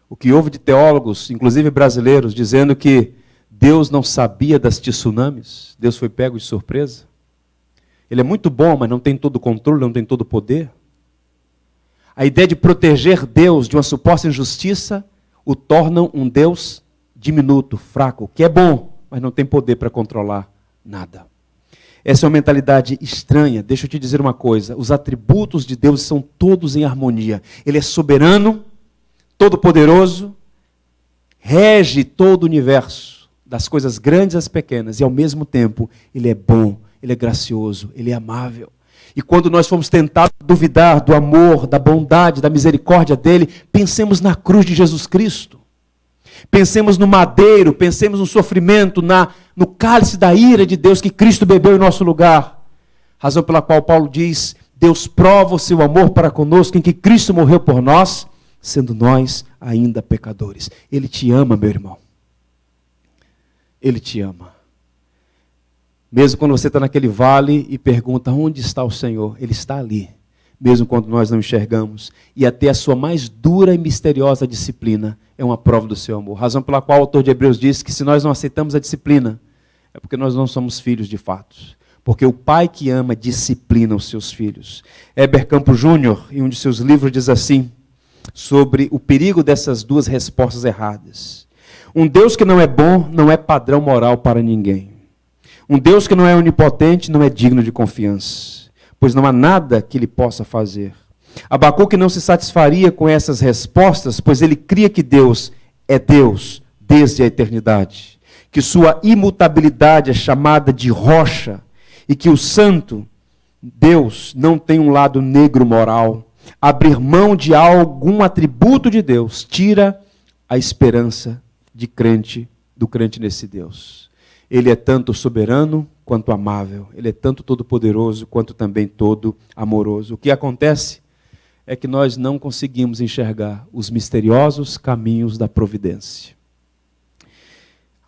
O que houve de teólogos, inclusive brasileiros, dizendo que Deus não sabia das tsunamis, Deus foi pego de surpresa. Ele é muito bom, mas não tem todo o controle, não tem todo o poder. A ideia de proteger Deus de uma suposta injustiça o torna um Deus diminuto, fraco, que é bom, mas não tem poder para controlar nada. Essa é uma mentalidade estranha. Deixa eu te dizer uma coisa, os atributos de Deus são todos em harmonia. Ele é soberano, todo-poderoso, rege todo o universo, das coisas grandes às pequenas, e ao mesmo tempo, ele é bom, ele é gracioso, ele é amável. E quando nós fomos tentados a duvidar do amor, da bondade, da misericórdia dele, pensemos na cruz de Jesus Cristo. Pensemos no madeiro, pensemos no sofrimento, no cálice da ira de Deus que Cristo bebeu em nosso lugar. Razão pela qual Paulo diz, Deus prova o seu amor para conosco em que Cristo morreu por nós, sendo nós ainda pecadores. Ele te ama, meu irmão. Ele te ama. Mesmo quando você está naquele vale e pergunta, onde está o Senhor? Ele está ali, mesmo quando nós não enxergamos. E até a sua mais dura e misteriosa disciplina é uma prova do seu amor. Razão pela qual o autor de Hebreus diz que se nós não aceitamos a disciplina, é porque nós não somos filhos de fato. Porque o pai que ama disciplina os seus filhos. Heber Campos Júnior, em um de seus livros, diz assim, sobre o perigo dessas duas respostas erradas. Um Deus que não é bom, não é padrão moral para ninguém. Um Deus que não é onipotente, não é digno de confiança, pois não há nada que ele possa fazer. Abacuque não se satisfaria com essas respostas, pois ele cria que Deus é Deus desde a eternidade, que sua imutabilidade é chamada de rocha, e que o santo Deus não tem um lado negro moral. Abrir mão de algum atributo de Deus tira a esperança do crente nesse Deus. Ele é tanto soberano quanto amável. Ele é tanto todo-poderoso quanto também todo amoroso. O que acontece é que nós não conseguimos enxergar os misteriosos caminhos da providência.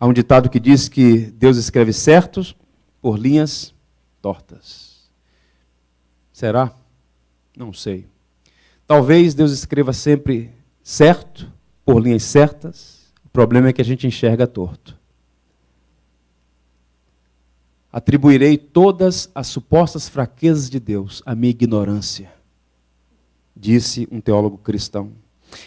Há um ditado que diz que Deus escreve certos por linhas tortas. Será? Não sei. Talvez Deus escreva sempre certo por linhas certas. O problema é que a gente enxerga torto. Atribuirei todas as supostas fraquezas de Deus à minha ignorância, disse um teólogo cristão.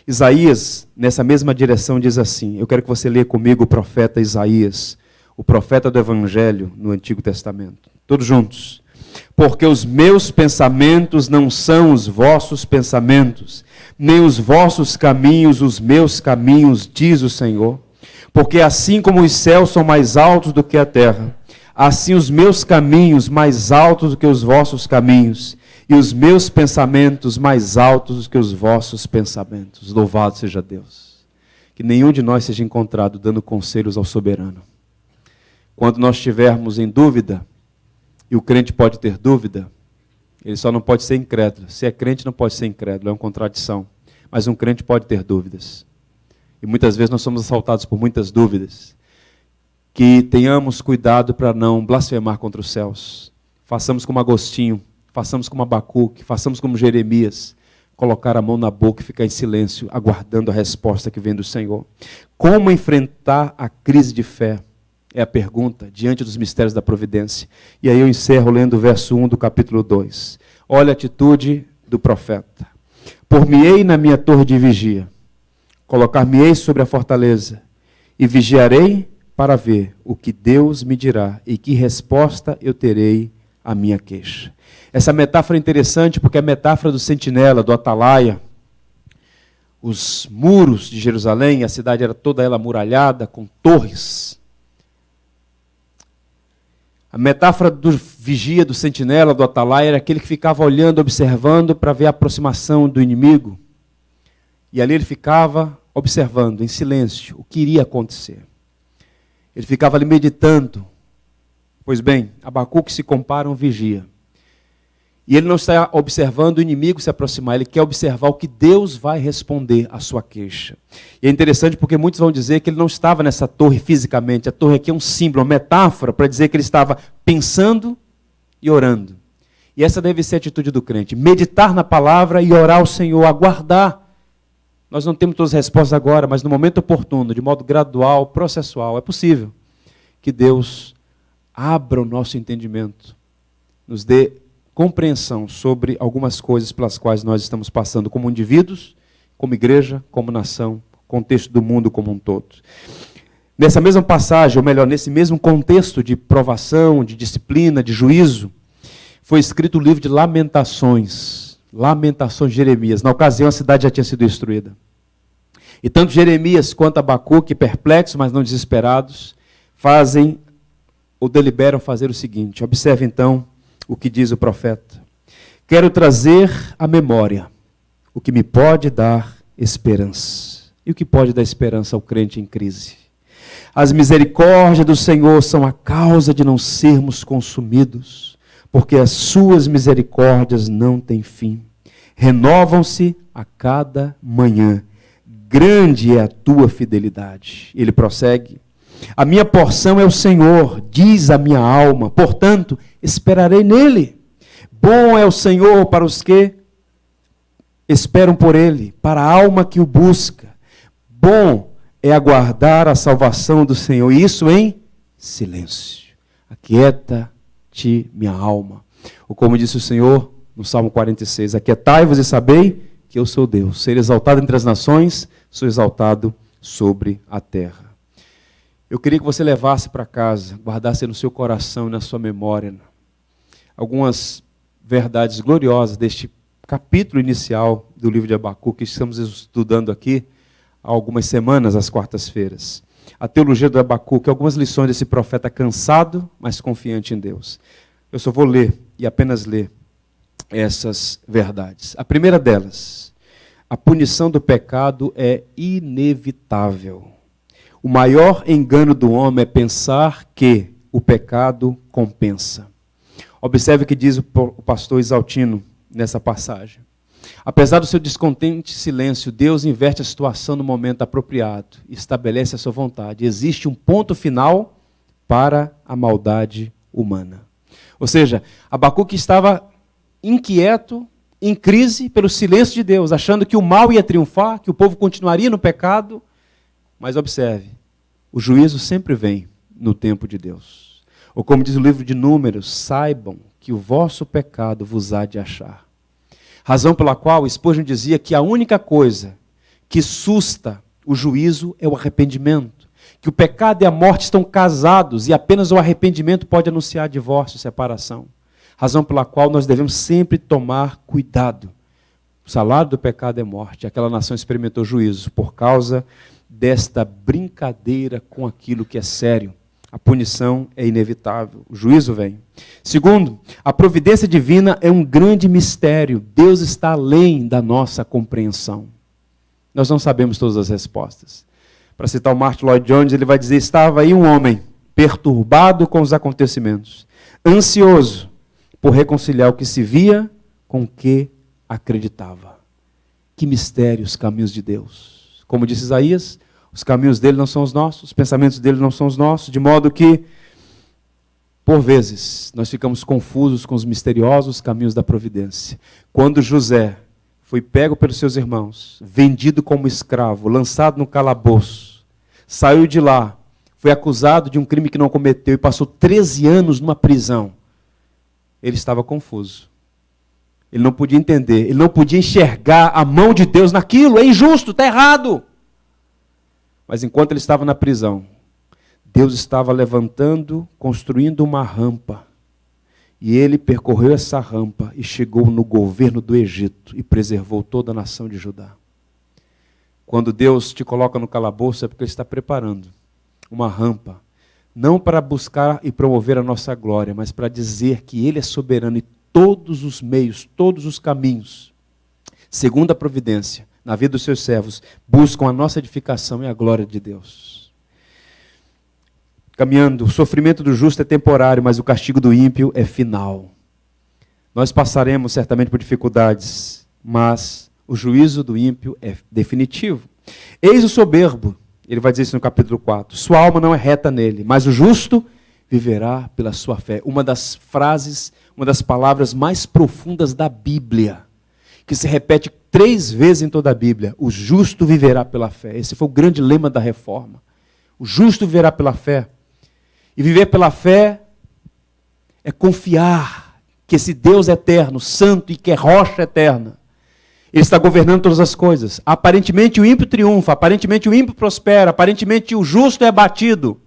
Isaías, nessa mesma direção, diz assim, eu quero que você leia comigo o profeta Isaías, o profeta do Evangelho no Antigo Testamento. Todos juntos. Porque os meus pensamentos não são os vossos pensamentos, nem os vossos caminhos os meus caminhos, diz o Senhor. Porque assim como os céus são mais altos do que a terra, assim os meus caminhos mais altos do que os vossos caminhos, e os meus pensamentos mais altos do que os vossos pensamentos. Louvado seja Deus. Que nenhum de nós seja encontrado dando conselhos ao soberano. Quando nós estivermos em dúvida, e o crente pode ter dúvida, ele só não pode ser incrédulo. Se é crente, não pode ser incrédulo, é uma contradição. Mas um crente pode ter dúvidas. E muitas vezes nós somos assaltados por muitas dúvidas. Que tenhamos cuidado para não blasfemar contra os céus. Façamos como Agostinho, façamos como Abacuque, façamos como Jeremias, colocar a mão na boca e ficar em silêncio, aguardando a resposta que vem do Senhor. Como enfrentar a crise de fé? É a pergunta, diante dos mistérios da providência. E aí eu encerro lendo o verso 1 do capítulo 2. Olha a atitude do profeta. Por-me-ei na minha torre de vigia, colocar-me-ei sobre a fortaleza, e vigiarei para ver o que Deus me dirá e que resposta eu terei à minha queixa. Essa metáfora é interessante porque é a metáfora do sentinela, do atalaia. Os muros de Jerusalém, a cidade era toda ela muralhada, com torres. A metáfora do vigia, do sentinela, do atalaia, era aquele que ficava olhando, observando para ver a aproximação do inimigo. E ali ele ficava observando, em silêncio, o que iria acontecer. Ele ficava ali meditando. Pois bem, Abacuque se compara a um vigia. E ele não está observando o inimigo se aproximar, ele quer observar o que Deus vai responder à sua queixa. E é interessante porque muitos vão dizer que ele não estava nessa torre fisicamente. A torre aqui é um símbolo, uma metáfora para dizer que ele estava pensando e orando. E essa deve ser a atitude do crente. Meditar na palavra e orar ao Senhor, aguardar. Nós não temos todas as respostas agora, mas no momento oportuno, de modo gradual, processual, é possível que Deus abra o nosso entendimento, nos dê compreensão sobre algumas coisas pelas quais nós estamos passando como indivíduos, como igreja, como nação, contexto do mundo como um todo. Nessa mesma passagem, ou melhor, nesse mesmo contexto de provação, de disciplina, de juízo, foi escrito o livro de Lamentações de Jeremias. Na ocasião, a cidade já tinha sido destruída. E tanto Jeremias quanto Abacuque, perplexos, mas não desesperados, fazem ou deliberam fazer o seguinte. Observe então o que diz o profeta. Quero trazer à memória o que me pode dar esperança. E o que pode dar esperança ao crente em crise? As misericórdias do Senhor são a causa de não sermos consumidos, porque as suas misericórdias não têm fim. Renovam-se a cada manhã. Grande é a tua fidelidade. Ele prossegue. A minha porção é o Senhor, diz a minha alma, portanto, esperarei nele. Bom é o Senhor para os que esperam por ele, para a alma que o busca. Bom é aguardar a salvação do Senhor, e isso em silêncio. Aquieta-te, minha alma. Ou como disse o Senhor no Salmo 46, aquietai-vos e sabei que eu sou Deus. Ser exaltado entre as nações, sou exaltado sobre a terra. Eu queria que você levasse para casa, guardasse no seu coração e na sua memória algumas verdades gloriosas deste capítulo inicial do livro de Abacuque, que estamos estudando aqui há algumas semanas, às quartas-feiras. A teologia do Abacuque, algumas lições desse profeta cansado, mas confiante em Deus. Eu só vou ler, e apenas ler, essas verdades. A primeira delas, a punição do pecado é inevitável. O maior engano do homem é pensar que o pecado compensa. Observe o que diz o pastor Isaltino nessa passagem. Apesar do seu descontente silêncio, Deus inverte a situação no momento apropriado e estabelece a sua vontade. Existe um ponto final para a maldade humana. Ou seja, Abacuque estava inquieto, em crise pelo silêncio de Deus, achando que o mal ia triunfar, que o povo continuaria no pecado. Mas observe, o juízo sempre vem no tempo de Deus. Ou como diz o livro de Números, saibam que o vosso pecado vos há de achar. Razão pela qual Spurgeon dizia que a única coisa que susta o juízo é o arrependimento. Que o pecado e a morte estão casados e apenas o arrependimento pode anunciar divórcio e separação. Razão pela qual nós devemos sempre tomar cuidado. O salário do pecado é morte. Aquela nação experimentou juízo por causa desta brincadeira com aquilo que é sério. A punição é inevitável, o juízo vem. Segundo, a providência divina é um grande mistério. Deus está além da nossa compreensão. Nós não sabemos todas as respostas. Para citar o Martin Lloyd Jones, ele vai dizer, estava aí um homem perturbado com os acontecimentos, ansioso por reconciliar o que se via com o que acreditava. Que mistério os caminhos de Deus. Como disse Isaías, os caminhos dele não são os nossos, os pensamentos dele não são os nossos, de modo que, por vezes, nós ficamos confusos com os misteriosos caminhos da providência. Quando José foi pego pelos seus irmãos, vendido como escravo, lançado no calabouço, saiu de lá, foi acusado de um crime que não cometeu e passou 13 anos numa prisão, ele estava confuso. Ele não podia entender, ele não podia enxergar a mão de Deus naquilo, é injusto, está errado. Mas enquanto ele estava na prisão, Deus estava levantando, construindo uma rampa. E ele percorreu essa rampa e chegou no governo do Egito e preservou toda a nação de Judá. Quando Deus te coloca no calabouço é porque Ele está preparando uma rampa, não para buscar e promover a nossa glória, mas para dizer que Ele é soberano e todos os meios, todos os caminhos, segundo a providência, na vida dos seus servos, buscam a nossa edificação e a glória de Deus. Caminhando, o sofrimento do justo é temporário, mas o castigo do ímpio é final. Nós passaremos certamente por dificuldades, mas o juízo do ímpio é definitivo. Eis o soberbo, ele vai dizer isso no capítulo 4, sua alma não é reta nele, mas o justo viverá pela sua fé. Uma das frases, uma das palavras mais profundas da Bíblia, que se repete 3 vezes em toda a Bíblia, o justo viverá pela fé. Esse foi o grande lema da reforma. O justo viverá pela fé. E viver pela fé é confiar que esse Deus eterno, santo e que é rocha eterna, Ele está governando todas as coisas. Aparentemente o ímpio triunfa, aparentemente o ímpio prospera, aparentemente o justo é abatido.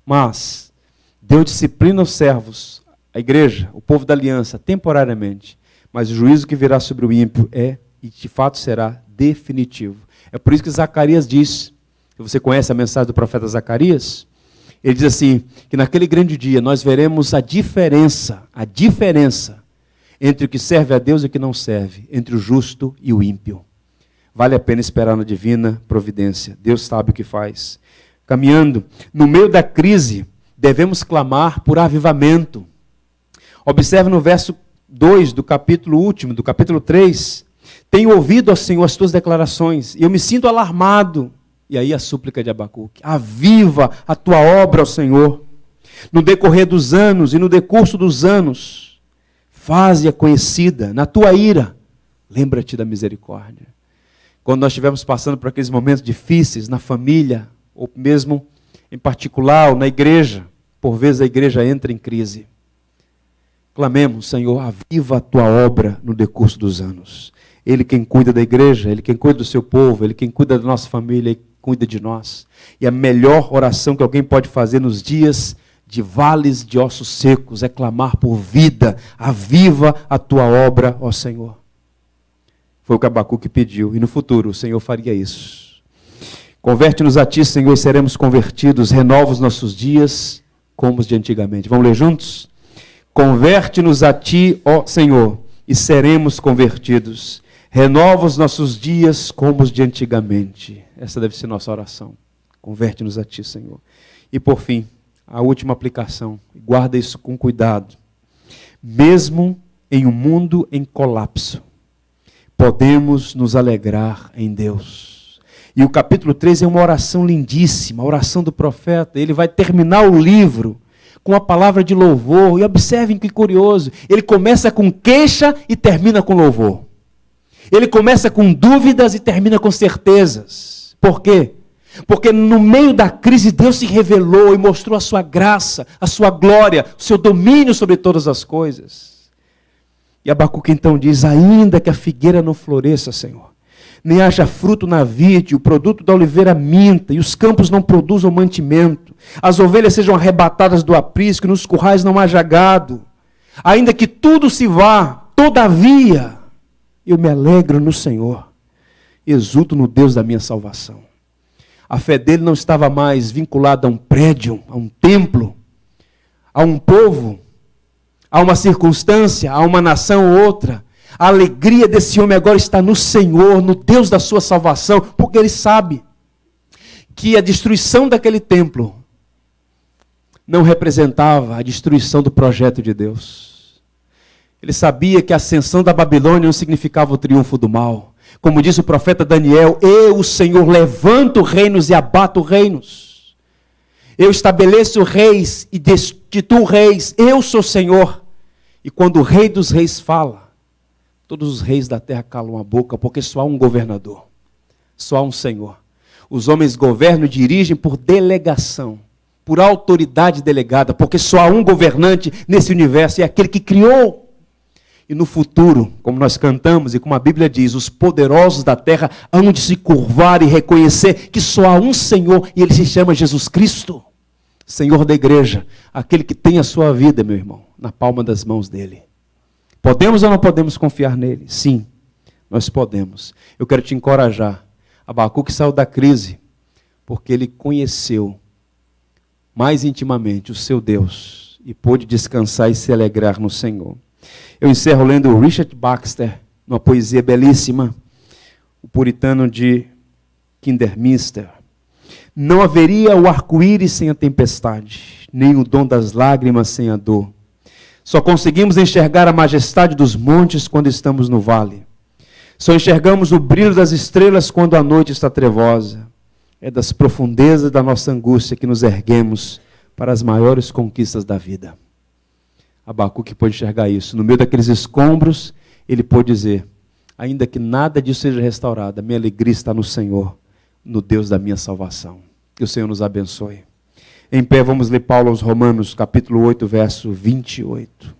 Mas Deus disciplina os servos, a igreja, o povo da aliança, temporariamente. Mas o juízo que virá sobre o ímpio é, e de fato será, definitivo. É por isso que Zacarias diz, se você conhece a mensagem do profeta Zacarias, ele diz assim, que naquele grande dia nós veremos a diferença entre o que serve a Deus e o que não serve, entre o justo e o ímpio. Vale a pena esperar na divina providência. Deus sabe o que faz. Caminhando, no meio da crise, devemos clamar por avivamento. Observe no verso 2 do capítulo último, do capítulo 3, tenho ouvido, ó Senhor, as tuas declarações, e eu me sinto alarmado. E aí a súplica de Abacuque, aviva a tua obra, ó Senhor, no decorrer dos anos e no decurso dos anos, faze-a conhecida, na tua ira, lembra-te da misericórdia. Quando nós estivermos passando por aqueles momentos difíceis, na família, ou mesmo em particular, ou na igreja, por vezes a igreja entra em crise. Clamemos, Senhor, aviva a tua obra no decurso dos anos. Ele quem cuida da igreja, Ele quem cuida do seu povo, Ele quem cuida da nossa família, Ele cuida de nós. E a melhor oração que alguém pode fazer nos dias de vales de ossos secos é clamar por vida. Aviva a tua obra, ó Senhor. Foi o que Abacuque pediu, e no futuro o Senhor faria isso. Converte-nos a ti, Senhor, e seremos convertidos. Renova os nossos dias como os de antigamente. Vamos ler juntos? Converte-nos a ti, ó Senhor, e seremos convertidos. Renova os nossos dias como os de antigamente. Essa deve ser nossa oração. Converte-nos a ti, Senhor. E por fim, a última aplicação. Guarda isso com cuidado. Mesmo em um mundo em colapso, podemos nos alegrar em Deus. E o capítulo 3 é uma oração lindíssima, a oração do profeta. Ele vai terminar o livro com a palavra de louvor. E observem que curioso, ele começa com queixa e termina com louvor. Ele começa com dúvidas e termina com certezas. Por quê? Porque no meio da crise Deus se revelou e mostrou a sua graça, a sua glória, o seu domínio sobre todas as coisas. E Abacuque então diz: ainda que a figueira não floresça, Senhor, nem haja fruto na vide, o produto da oliveira minta, e os campos não produzam mantimento, as ovelhas sejam arrebatadas do aprisco, e nos currais não haja gado, ainda que tudo se vá, todavia, eu me alegro no Senhor, exulto no Deus da minha salvação. A fé dele não estava mais vinculada a um prédio, a um templo, a um povo, a uma circunstância, a uma nação ou outra. A alegria desse homem agora está no Senhor, no Deus da sua salvação, porque ele sabe que a destruição daquele templo não representava a destruição do projeto de Deus. Ele sabia que a ascensão da Babilônia não significava o triunfo do mal. Como disse o profeta Daniel: eu, o Senhor, levanto reinos e abato reinos. Eu estabeleço reis e destituo reis. Eu sou Senhor. E quando o Rei dos Reis fala, todos os reis da terra calam a boca, porque só há um governador, só há um Senhor. Os homens governam e dirigem por delegação, por autoridade delegada, porque só há um governante nesse universo, é aquele que criou. E no futuro, como nós cantamos e como a Bíblia diz, os poderosos da terra hão de se curvar e reconhecer que só há um Senhor, e ele se chama Jesus Cristo, Senhor da igreja, aquele que tem a sua vida, meu irmão, na palma das mãos dele. Podemos ou não podemos confiar nele? Sim, nós podemos. Eu quero te encorajar. Abacuque saiu da crise porque ele conheceu mais intimamente o seu Deus e pôde descansar e se alegrar no Senhor. Eu encerro lendo Richard Baxter, numa poesia belíssima, o puritano de Kidderminster. Não haveria o arco-íris sem a tempestade, nem o dom das lágrimas sem a dor. Só conseguimos enxergar a majestade dos montes quando estamos no vale. Só enxergamos o brilho das estrelas quando a noite está trevosa. É das profundezas da nossa angústia que nos erguemos para as maiores conquistas da vida. Abacuque pôde enxergar isso. No meio daqueles escombros, ele pôde dizer: ainda que nada disso seja restaurado, a minha alegria está no Senhor, no Deus da minha salvação. Que o Senhor nos abençoe. Em pé, vamos ler Paulo aos Romanos, capítulo 8, verso 28.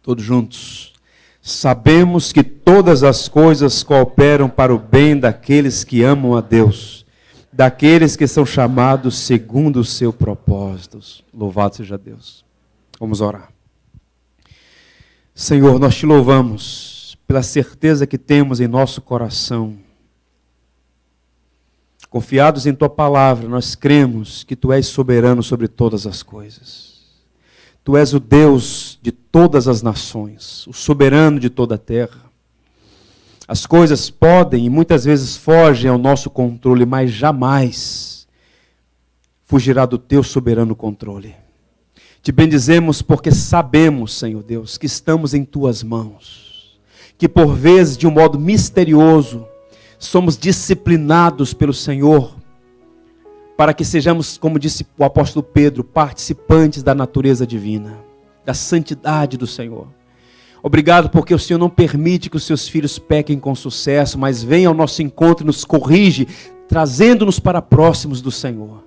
Todos juntos. Sabemos que todas as coisas cooperam para o bem daqueles que amam a Deus, daqueles que são chamados segundo o seu propósito. Louvado seja Deus. Vamos orar. Senhor, nós te louvamos pela certeza que temos em nosso coração. Confiados em tua palavra, nós cremos que tu és soberano sobre todas as coisas. Tu és o Deus de todas as nações, o soberano de toda a terra. As coisas podem e muitas vezes fogem ao nosso controle, mas jamais fugirá do teu soberano controle. Te bendizemos porque sabemos, Senhor Deus, que estamos em tuas mãos, que por vezes, de um modo misterioso, somos disciplinados pelo Senhor, para que sejamos, como disse o apóstolo Pedro, participantes da natureza divina, da santidade do Senhor. Obrigado porque o Senhor não permite que os seus filhos pequem com sucesso, mas vem ao nosso encontro e nos corrige, trazendo-nos para próximos do Senhor.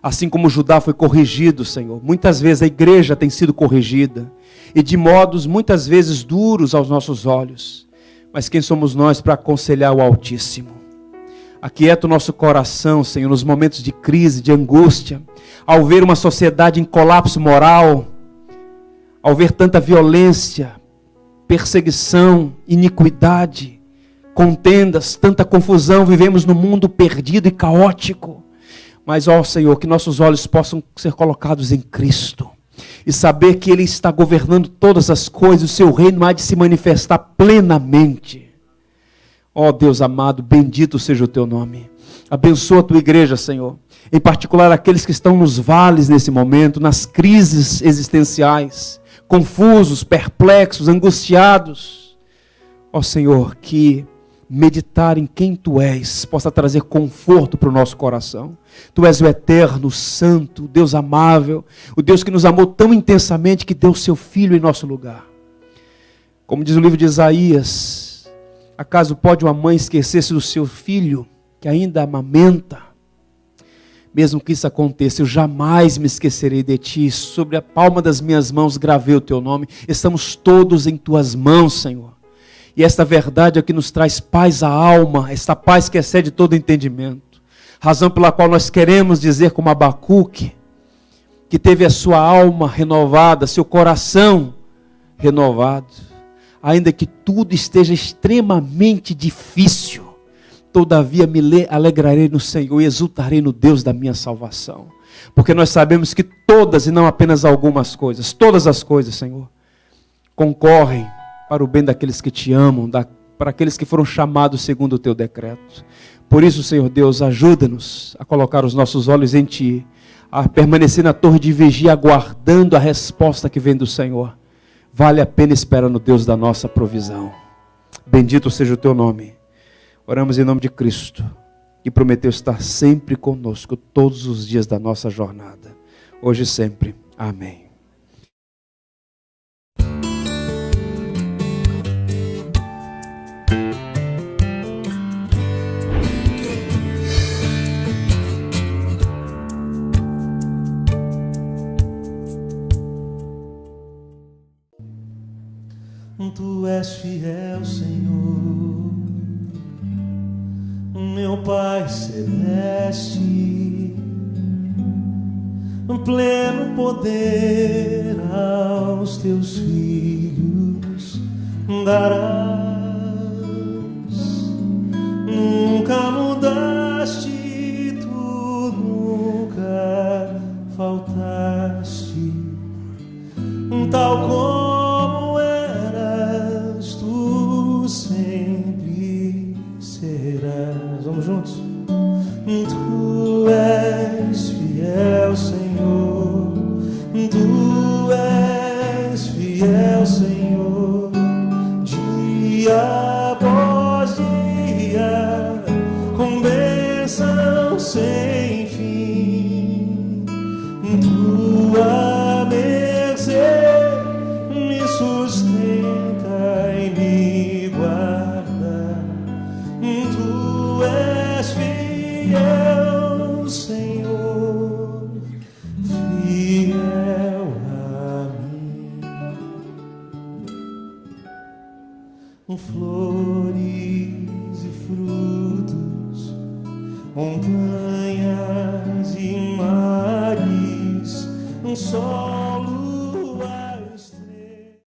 Assim como Judá foi corrigido, Senhor, muitas vezes a igreja tem sido corrigida, e de modos muitas vezes duros aos nossos olhos. Mas quem somos nós para aconselhar o Altíssimo? Aquieta o nosso coração, Senhor, nos momentos de crise, de angústia, ao ver uma sociedade em colapso moral, ao ver tanta violência, perseguição, iniquidade, contendas, tanta confusão, vivemos num mundo perdido e caótico. Mas, ó Senhor, que nossos olhos possam ser colocados em Cristo e saber que Ele está governando todas as coisas, o seu reino há de se manifestar plenamente. Ó Deus amado, bendito seja o teu nome. Abençoa a tua igreja, Senhor. em particular aqueles que estão nos vales nesse momento, nas crises existenciais, confusos, perplexos, angustiados. Ó Senhor, que meditar em quem Tu és possa trazer conforto para o nosso coração. Tu és o eterno, o santo, o Deus amável, o Deus que nos amou tão intensamente que deu o Seu Filho em nosso lugar. Como diz o livro de Isaías, acaso pode uma mãe esquecer-se do seu filho que ainda amamenta? Mesmo que isso aconteça, eu jamais me esquecerei de Ti. Sobre a palma das minhas mãos gravei o Teu nome. Estamos todos em Tuas mãos, Senhor. E esta verdade é o que nos traz paz à alma, esta paz que excede todo entendimento. Razão pela qual nós queremos dizer como Abacuque, que teve a sua alma renovada, seu coração renovado. Ainda que tudo esteja extremamente difícil, todavia me alegrarei no Senhor e exultarei no Deus da minha salvação. Porque nós sabemos que todas e não apenas algumas coisas, todas as coisas, Senhor, concorrem para o bem daqueles que Te amam, para aqueles que foram chamados segundo o Teu decreto. Por isso, Senhor Deus, ajuda-nos a colocar os nossos olhos em Ti, a permanecer na torre de vigia, aguardando a resposta que vem do Senhor. Vale a pena esperar no Deus da nossa provisão. Bendito seja o Teu nome. Oramos em nome de Cristo, que prometeu estar sempre conosco todos os dias da nossa jornada. Hoje e sempre. Amém. Tu és fiel, Senhor, meu Pai celeste, pleno poder aos Teus filhos darás. Nunca mudaste, Tu nunca faltaste, tal como eras, Tu sempre serás. Vamos juntos? Tu és fiel, Senhor, Tu és fiel, Senhor, dia após dia, com bênção sem fim. Tua mercê me sustenta e me guarda. Tu és fiel, Senhor, fiel a mim. Flores e frutos, montanhas e mares, sol